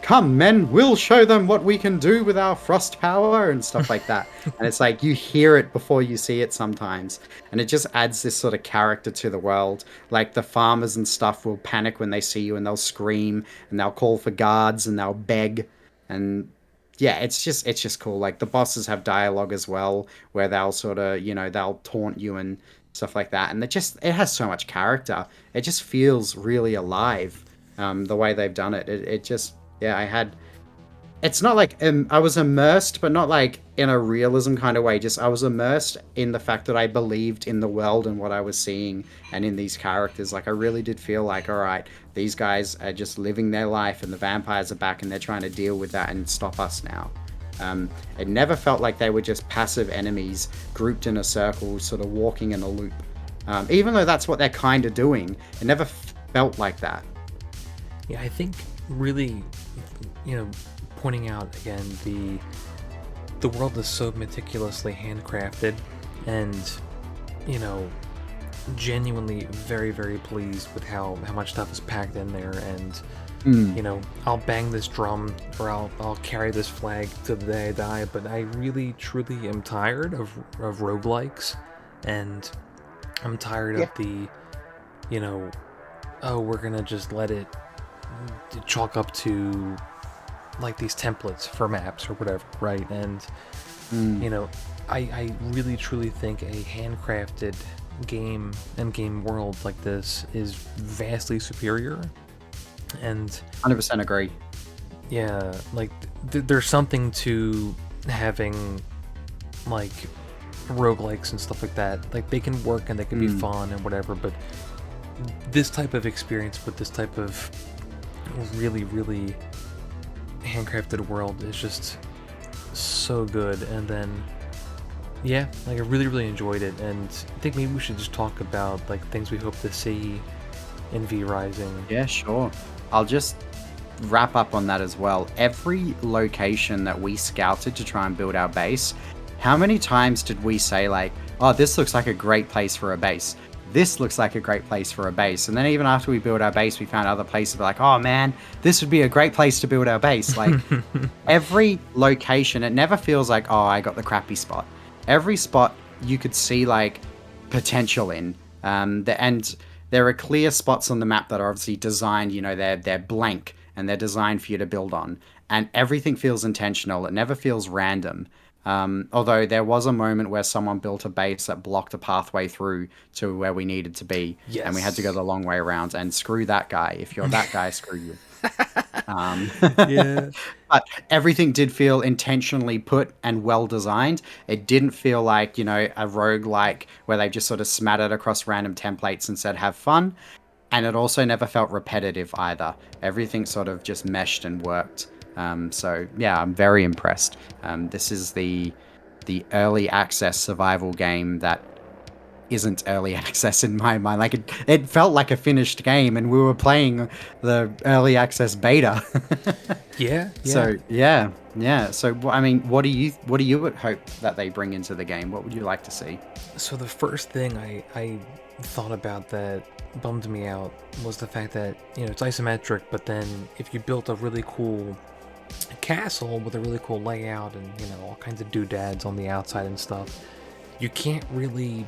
"Come men, we'll show them what we can do with our frost power," and stuff like that. And it's like you hear it before you see it sometimes. And it just adds this sort of character to the world. Like the farmers and stuff will panic when they see you and they'll scream and they'll call for guards and they'll beg. And yeah, it's just cool. Like the bosses have dialogue as well, where they'll sort of, they'll taunt you and stuff like that. And it has so much character. It just feels really alive, the way they've done it. It's not like I was immersed, but not like in a realism kind of way. Just I was immersed in the fact that I believed in the world and what I was seeing and in these characters. Like I really did feel like, all right, these guys are just living their life and the vampires are back and they're trying to deal with that and stop us now. It never felt like they were just passive enemies grouped in a circle, sort of walking in a loop. Even though that's what they're kind of doing, it never felt like that. Yeah, I think really, pointing out again, the world is so meticulously handcrafted and, genuinely very, very pleased with how much stuff is packed in there. And, I'll bang this drum or I'll carry this flag to the day I die, but I really, truly am tired of roguelikes. And I'm tired of the, we're gonna just let it chalk up to like these templates for maps or whatever, right? And I really truly think a handcrafted game and game world like this is vastly superior. And 100% agree. Yeah, like there's something to having like roguelikes and stuff like that. Like they can work and they can be fun and whatever, but this type of experience with this type of really, really handcrafted world is just so good. And then Yeah, like I really, really enjoyed it, and I think maybe we should just talk about like things we hope to see in V Rising. Yeah, sure. I'll just wrap up on that as well. Every location that we scouted to try and build our base, how many times did we say like, "Oh, this looks like a great place for a base. This looks like a great place for a base." And then even after we built our base, we found other places like, "Oh man, this would be a great place to build our base." Like every location, it never feels like, "Oh, I got the crappy spot." Every spot you could see like potential in. And there are clear spots on the map that are obviously designed, they're blank and they're designed for you to build on. And everything feels intentional. It never feels random. Although there was a moment where someone built a base that blocked a pathway through to where we needed to be. And we had to go Yes. the long way around. And screw that guy. If you're that guy, screw you. Um, Yeah. but everything did feel intentionally put and well designed. It didn't feel like, a roguelike where they just sort of smattered across random templates and said, have fun. And it also never felt repetitive either. Everything sort of just meshed and worked. So yeah, I'm very impressed. This is the early access survival game that isn't early access in my mind. Like it felt like a finished game, and we were playing the early access beta. Yeah, yeah. So yeah. So I mean, what do you would hope that they bring into the game? What would you like to see? So the first thing I thought about that bummed me out was the fact that, it's isometric, but then if you built a really cool castle with a really cool layout and, all kinds of doodads on the outside and stuff, you can't really,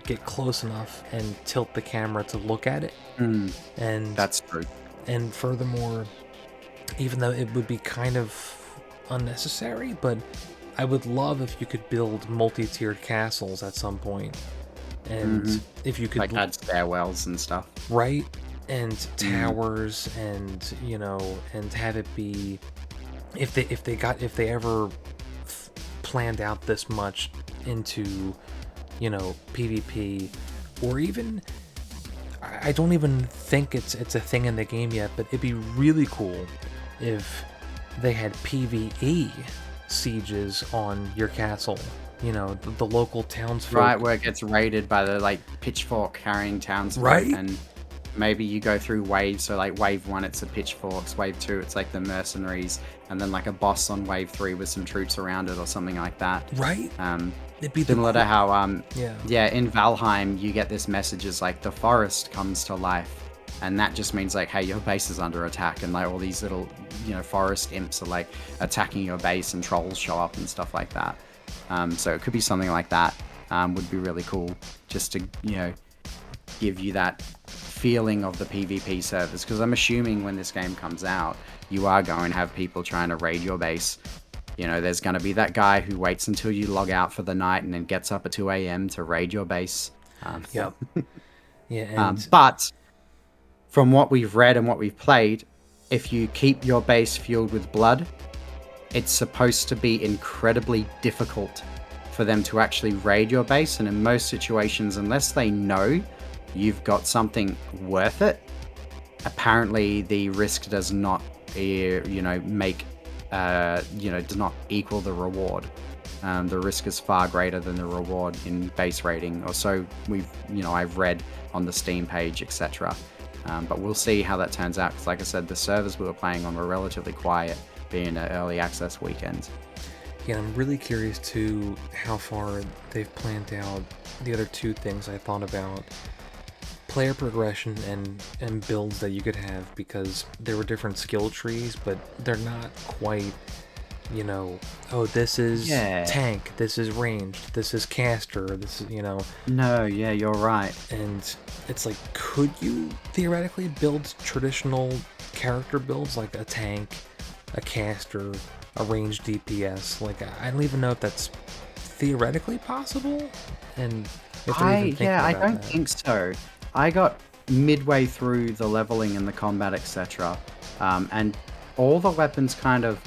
get close enough and tilt the camera to look at it. And That's true. and furthermore, even though it would be kind of unnecessary, but I would love if you could build multi-tiered castles at some point. And if you could, Like add stairwells and stuff. right? And towers, and and have it be, if they ever planned out this much into, PvP, or even, I don't even think it's a thing in the game yet, but it'd be really cool if they had PvE sieges on your castle. The local townsfolk. Right, where it gets raided by the like pitchfork carrying townsfolk, Right? and maybe you go through waves. So like wave 1, it's the pitchforks. Wave 2, it's like the mercenaries, and then like a boss on wave 3 with some troops around it or something like that. Right? It'd be Similar to how yeah. in Valheim you get this message is like the forest comes to life, and that just means like, hey, your base is under attack, and like all these little forest imps are like attacking your base, and trolls show up and stuff like that. So it could be something like that. Would be really cool, just to give you that feeling of the PvP servers, because I'm assuming when this game comes out, you are going to have people trying to raid your base. There's going to be that guy who waits until you log out for the night and then gets up at 2 a.m. to raid your base. Yep. Yeah. And But from what we've read and what we've played, if you keep your base fueled with blood, it's supposed to be incredibly difficult for them to actually raid your base. And in most situations, unless they know you've got something worth it, apparently the risk does not, make, does not equal the reward. The risk is far greater than the reward in base raiding, or so I've read on the Steam page, etc. But we'll see how that turns out, because like I said, the servers we were playing on were relatively quiet, being an early access weekend. Yeah, I'm really curious to how far they've planned out the other two things I thought about. Player progression and builds that you could have, because there were different skill trees, but they're not quite, oh, this is tank, this is ranged, this is caster, this is, No, yeah, you're right. and it's like, could you theoretically build traditional character builds, like a tank, a caster, a ranged DPS? Like, I don't even know if that's theoretically possible, and if they're even thinking I about don't that. think so. I got midway through the leveling and the combat, etc., and all the weapons kind of.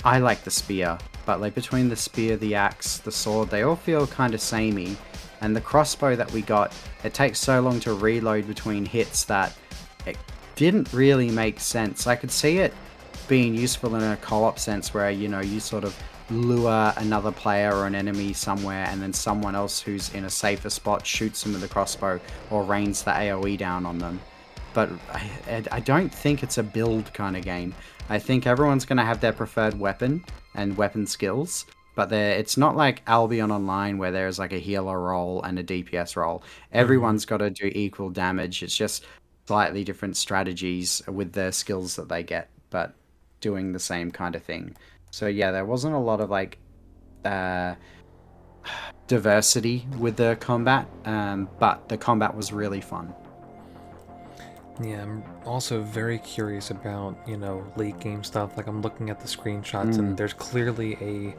I like the spear, but like between the spear, the axe, the sword, they all feel kind of samey. And the crossbow that we got, it takes so long to reload between hits that it didn't really make sense. I could see it being useful in a co-op sense where you sort of lure another player or an enemy somewhere, and then someone else who's in a safer spot shoots them with a crossbow or rains the AoE down on them. But I don't think it's a build kind of game. I think everyone's going to have their preferred weapon and weapon skills, but it's not like Albion Online where there's like a healer role and a DPS role. Everyone's got to do equal damage. It's just slightly different strategies with the skills that they get, but doing the same kind of thing. So yeah, there wasn't a lot of like diversity with the combat, but the combat was really fun. Yeah, I'm also very curious about, late game stuff. Like, I'm looking at the screenshots, and there's clearly a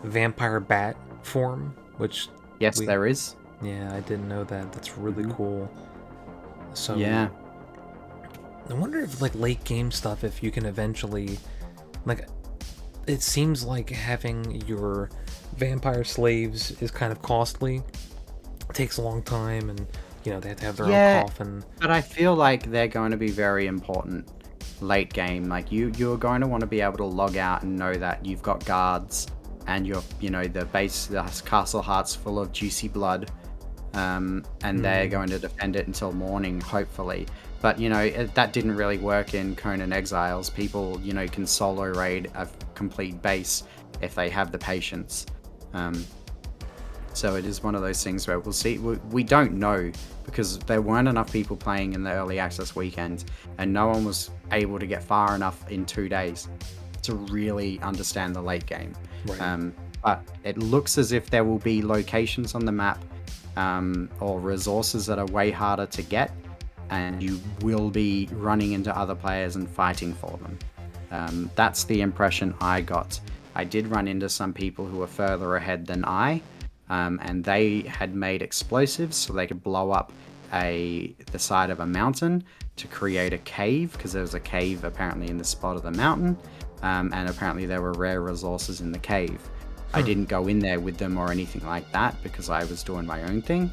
vampire bat form, which... Yes, there is. Yeah, I didn't know that. That's really cool. So... Yeah. I wonder if, like, late game stuff, if you can eventually... Like, it seems like having your vampire slaves is kind of costly. It takes a long time, and... they have to have their own coffin. But I feel like they're going to be very important late game. Like you're going to want to be able to log out and know that you've got guards and the castle heart's full of juicy blood, and they're going to defend it until morning, hopefully. But that didn't really work in Conan Exiles. People can solo raid a complete base if they have the patience. So it is one of those things where we'll see. We don't know because there weren't enough people playing in the early access weekend, and no one was able to get far enough in 2 days to really understand the late game. Right. But it looks as if there will be locations on the map or resources that are way harder to get, and you will be running into other players and fighting for them. That's the impression I got. I did run into some people who were further ahead than I. And they had made explosives so they could blow up the side of a mountain to create a cave, because there was a cave apparently in the spot of the mountain, and apparently there were rare resources in the cave. I didn't go in there with them or anything like that because I was doing my own thing,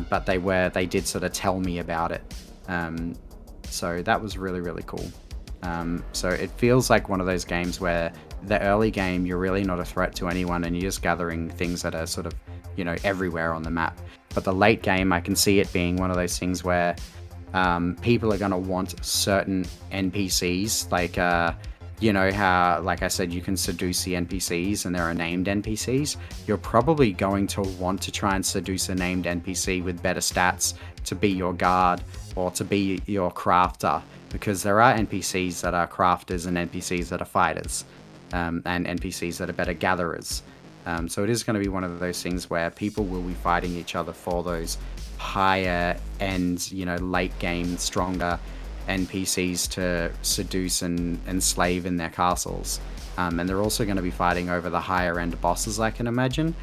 but they did sort of tell me about it. So that was really, really cool. So it feels like one of those games where the early game you're really not a threat to anyone and you're just gathering things that are sort of everywhere on the map. But the late game, I can see it being one of those things where people are going to want certain NPCs, like how, like I said, you can seduce the NPCs and there are named NPCs. You're probably going to want to try and seduce a named NPC with better stats to be your guard or to be your crafter, because there are NPCs that are crafters and NPCs that are fighters, and NPCs that are better gatherers. So it is going to be one of those things where people will be fighting each other for those higher end, late game, stronger NPCs to seduce and enslave in their castles. And they're also going to be fighting over the higher end bosses, I can imagine,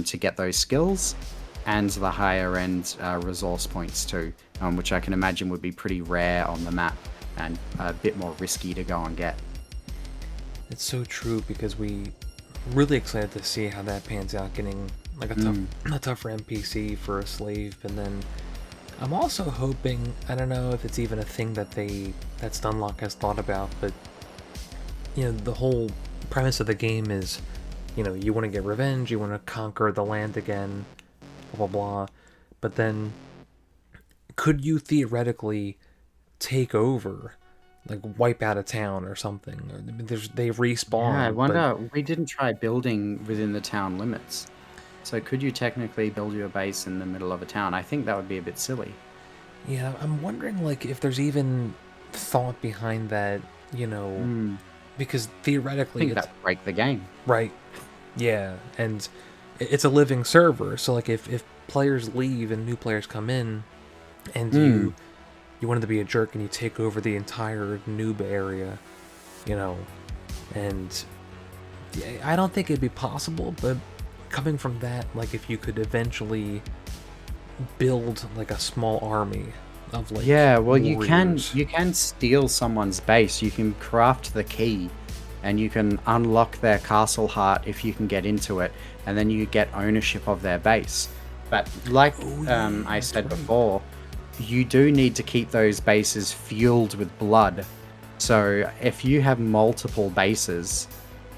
to get those skills, and the higher end resource points too, which I can imagine would be pretty rare on the map and a bit more risky to go and get. It's so true, because we really excited to see how that pans out, getting like a tougher NPC for a slave. And then I'm also hoping, I don't know if it's even a thing that Stunlock has thought about, but the whole premise of the game is, you want to get revenge, you want to conquer the land again, blah blah blah. But then could you theoretically take over, like wipe out a town or something? Or they respawn. Yeah, I wonder. We didn't try building within the town limits, so could you technically build your base in the middle of a town? I think that would be a bit silly. Yeah, I'm wondering like if there's even thought behind that, because theoretically I think that would break the game. Right. Yeah, and it's a living server, so like if players leave and new players come in, and you wanted to be a jerk and you take over the entire noob area, and I don't think it'd be possible, but coming from that, like if you could eventually build like a small army of like warriors. you can steal someone's base. You can craft the key and you can unlock their castle heart if you can get into it, and then you get ownership of their base. But like I said before, you do need to keep those bases fueled with blood. So if you have multiple bases,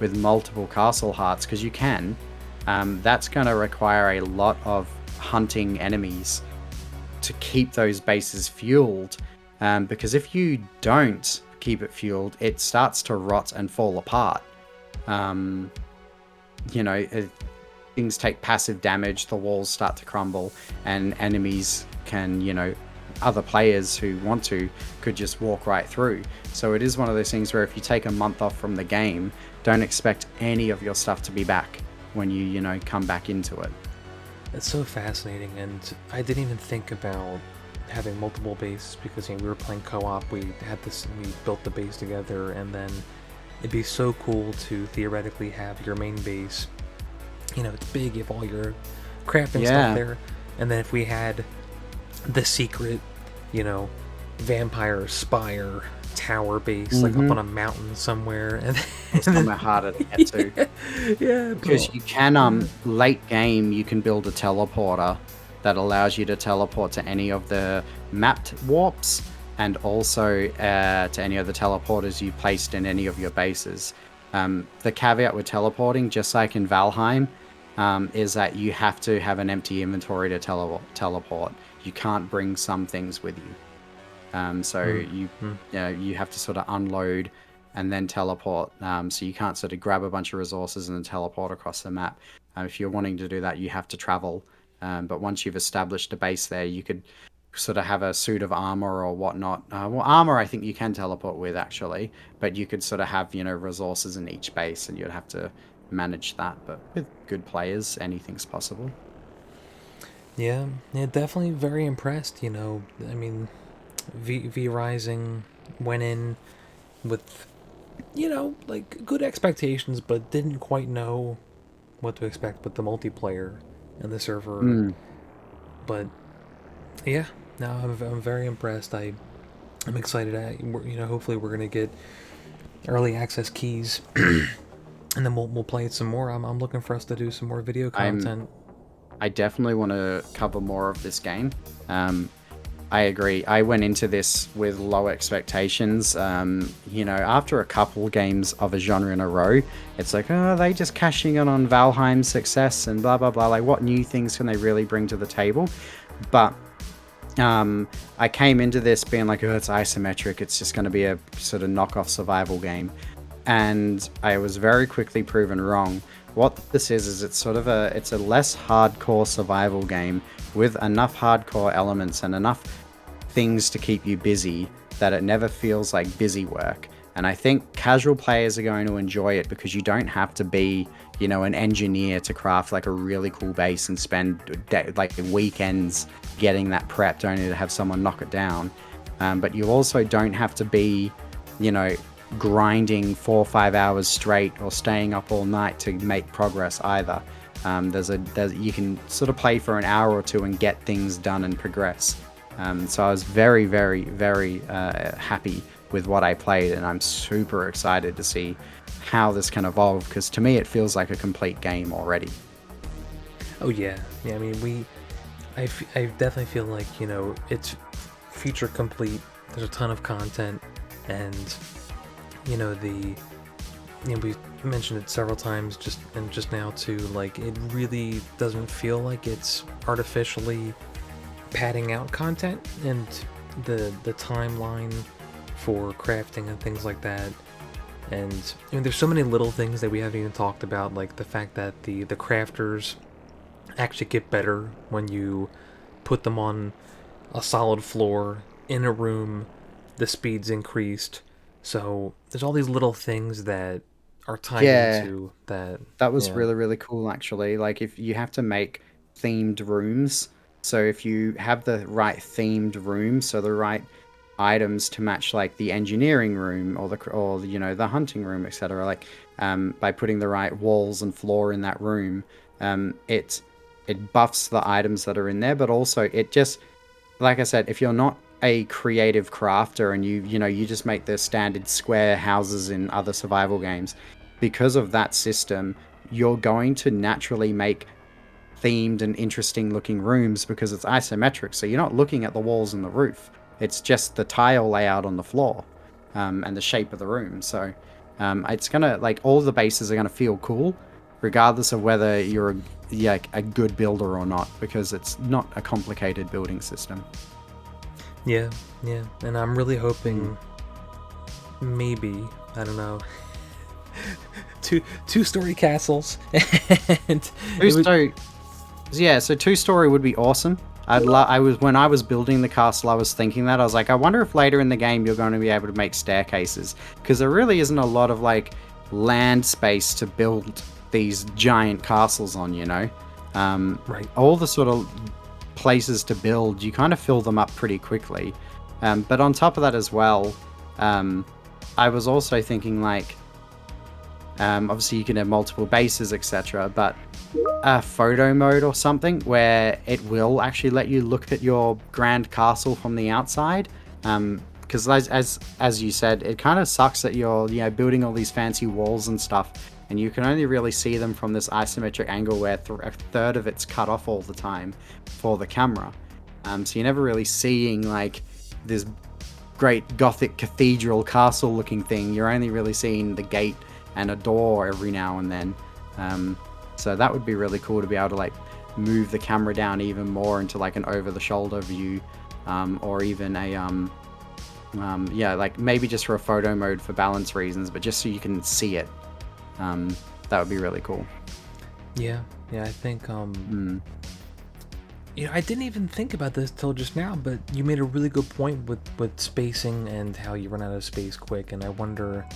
with multiple castle hearts, because you can, that's going to require a lot of hunting enemies to keep those bases fueled, because if you don't keep it fueled, it starts to rot and fall apart. You know, things take passive damage, the walls start to crumble, and enemies can, you know, other players who want to could just walk right through. So it is one of those things where if you take a month off from the game, don't expect any of your stuff to be back when you know, come back into it. It's so fascinating, and I didn't even think about having multiple bases because, you know, we were playing co-op. We built the base together, and then it'd be so cool to theoretically have your main base. You know, it's big, you have all your crafting stuff there, and then if we had the secret, you know, vampire spire tower base, like up on a mountain somewhere, and somewhere harder to get to. Yeah, because you can late game you can build a teleporter that allows you to teleport to any of the mapped warps, and also to any of the teleporters you placed in any of your bases. The caveat with teleporting, just like in Valheim, is that you have to have an empty inventory to teleport. You can't bring some things with you. You have to sort of unload and then teleport. So you can't sort of grab a bunch of resources and then teleport across the map. If you're wanting to do that, you have to travel. But once you've established a base there, you could sort of have a suit of armor or whatnot. Well, armor I think you can teleport with, actually, but you could sort of have, you know, resources in each base, and you'd have to manage that. But with good players, anything's possible. Yeah, definitely very impressed. You know, I mean, V Rising went in with, you know, like, good expectations, but didn't quite know what to expect with the multiplayer and the server. But yeah, now I'm very impressed. I'm excited. You know, hopefully we're gonna get early access keys, and then we'll play it some more. I'm looking for us to do some more video content. I definitely want to cover more of this game. I agree. I went into this with low expectations. You know, after a couple games of a genre in a row, it's like, oh, are they just cashing in on Valheim's success and blah, blah, blah. Like, what new things can they really bring to the table? But I came into this being like, oh, it's isometric. It's just going to be a sort of knockoff survival game. And I was very quickly proven wrong. What this is it's sort of it's a less hardcore survival game with enough hardcore elements and enough things to keep you busy that it never feels like busy work. And I think casual players are going to enjoy it because you don't have to be, you know, an engineer to craft like a really cool base and spend like weekends getting that prepped only to have someone knock it down. But you also don't have to be, you know, grinding 4 or 5 hours straight or staying up all night to make progress either. You can sort of play for an hour or two and get things done and progress. So I was very, very, very happy with what I played, and I'm super excited to see how this can evolve, because to me it feels like a complete game already. Oh yeah, I mean, I definitely feel like, you know, it's feature complete. There's a ton of content, and you know, we mentioned it several times just now too, like, it really doesn't feel like it's artificially padding out content, and the timeline for crafting and things like that. And I mean, there's so many little things that we haven't even talked about, like the fact that the crafters actually get better when you put them on a solid floor in a room. The speed's increased. So there's all these little things that are tied into that. That was really, really cool, actually. Like, if you have to make themed rooms, so if you have the right themed room, so the right items to match like the engineering room or you know, the hunting room, etc., like by putting the right walls and floor in that room, it buffs the items that are in there, but also it just, like I said, if you're not a creative crafter and you just make the standard square houses in other survival games, because of that system, you're going to naturally make themed and interesting looking rooms because it's isometric. So you're not looking at the walls and the roof. It's just the tile layout on the floor, and the shape of the room. So It's gonna like all the bases are gonna feel cool, regardless of whether you're a good builder or not, because it's not a complicated building system. Yeah, and I'm really hoping maybe, I don't know, two-story castles. And so 2-story would be awesome. When I was building the castle, I was thinking that I was like, I wonder if later in the game you're going to be able to make staircases, because there really isn't a lot of like land space to build these giant castles on, you know. Right. All the sort of places to build, you kind of fill them up pretty quickly. But on top of that as well, I was also thinking like, obviously you can have multiple bases, etc., but a photo mode or something where it will actually let you look at your grand castle from the outside. Because as you said, it kind of sucks that you're building all these fancy walls and stuff, and you can only really see them from this isometric angle where a third of it's cut off all the time for the camera. So you're never really seeing like this great gothic cathedral castle looking thing. You're only really seeing the gate and a door every now and then. So that would be really cool to be able to like move the camera down even more into like an over the shoulder view, or even a like maybe just for a photo mode for balance reasons, but just so you can see it. That would be really cool. Yeah, I think I didn't even think about this till just now, but you made a really good point with spacing and how you run out of space quick. And I wonder,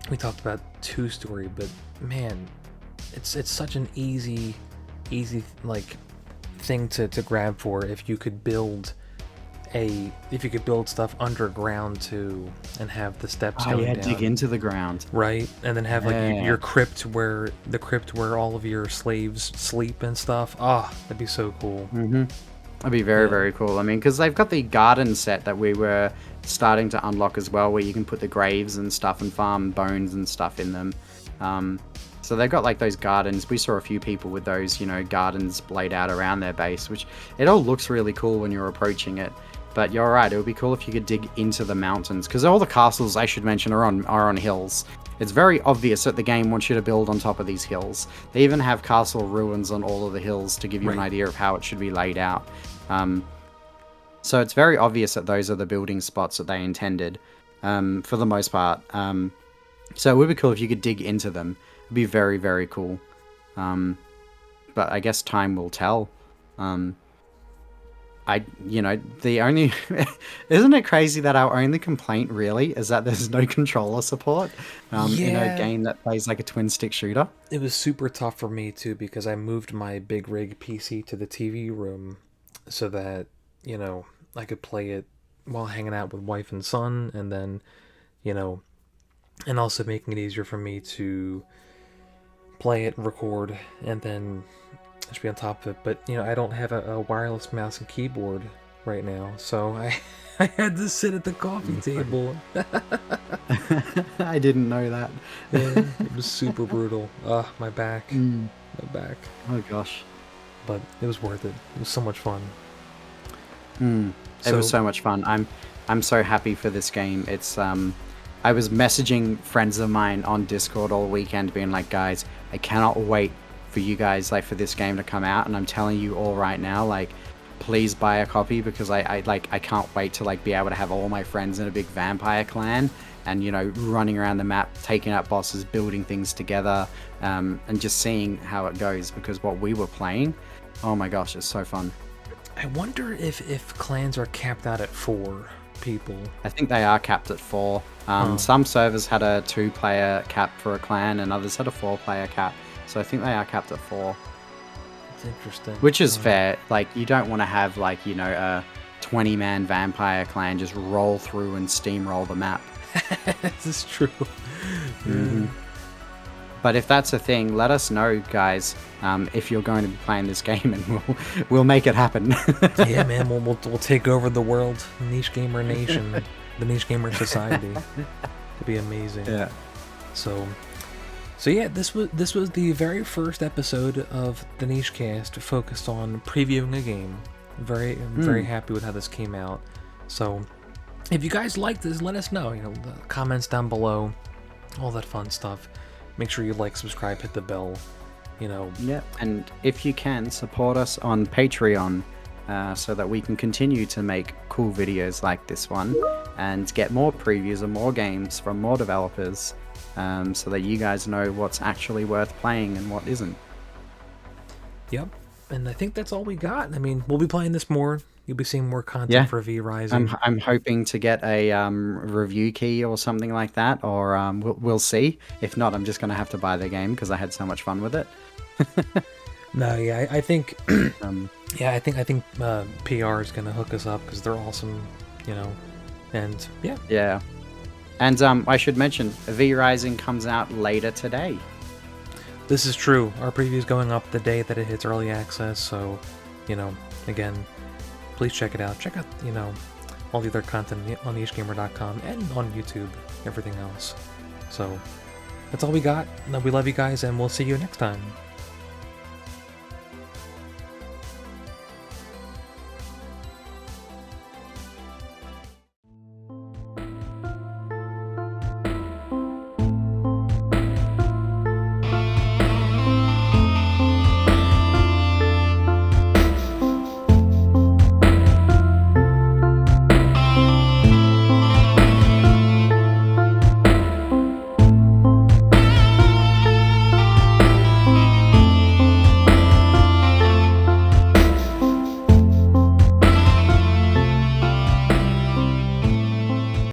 we talked about 2-story, but man, it's such an easy like thing to grab for if you could build stuff underground too, and have the steps going down. Dig into the ground, right? And then have like your crypt where all of your slaves sleep and stuff. That'd be so cool. That'd be very, very cool. I mean, because they've got the garden set that we were starting to unlock as well, where you can put the graves and stuff and farm bones and stuff in them. So they've got like those gardens. We saw a few people with those, gardens laid out around their base, which it all looks really cool when you're approaching it. But you're right, it would be cool if you could dig into the mountains, because all the castles, I should mention, are on hills. It's very obvious that the game wants you to build on top of these hills. They even have castle ruins on all of the hills to give you an idea of how it should be laid out. So it's very obvious that those are the building spots that they intended, for the most part. So it would be cool if you could dig into them. It'd be very, very cool. But I guess time will tell. The only isn't it crazy that our only complaint really is that there's no controller support in a game that plays like a twin stick shooter? It was super tough for me too, because I moved my big rig PC to the TV room so that I could play it while hanging out with wife and son, and then and also making it easier for me to play it and record, and then just be on top of it. But I don't have a wireless mouse and keyboard right now, so I had to sit at the coffee table. I didn't know that. Yeah, it was super brutal. My back. My back. Oh gosh. But it was worth it. It was so much fun. It was so much fun. I'm so happy for this game. It's I was messaging friends of mine on Discord all weekend being like, guys, I cannot wait for you guys, like, for this game to come out, and I'm telling you all right now, like, please buy a copy, because I can't wait to like be able to have all my friends in a big vampire clan, and running around the map, taking out bosses, building things together, and just seeing how it goes, because what we were playing, oh my gosh, it's so fun. I wonder if clans are capped out at 4 people. I think they are capped at 4. Some servers had a 2-player cap for a clan, and others had a 4-player cap. So I think they are capped at 4. That's interesting. Which is fair. Like, you don't want to have, like, a 20-man vampire clan just roll through and steamroll the map. This is true. But if that's a thing, let us know, guys, if you're going to be playing this game, and we'll make it happen. Yeah, man, we'll take over the world, Niche Gamer Nation, the Niche Gamer Society. It'd be amazing. Yeah. So yeah, this was the very first episode of the Niche Cast focused on previewing a game. Very happy with how this came out. So if you guys like this, let us know. The comments down below. all that fun stuff. Make sure you like, subscribe, hit the bell. You know, Yeah, and if you can, support us on Patreon so that we can continue to make cool videos like this one and get more previews of more games from more developers so that you guys know what's actually worth playing and what isn't. yep. And I think that's all we got. I mean, we'll be playing this more. You'll be seeing more content Yeah. for V Rising. I'm hoping to get a review key or something like that, or we'll see. If not, I'm just going to have to buy the game because I had so much fun with it. No, yeah, I think, Um, yeah, I think PR is gonna hook us up because they're awesome, you know, and yeah, yeah. And I should mention, V Rising comes out later today. this is true. Our preview is going up the day that it hits early access, so, you know, again, please check it out. Check out, you know, all the other content on nichegamer.com and on YouTube, everything else. So, that's all we got. We love you guys, and we'll see you next time.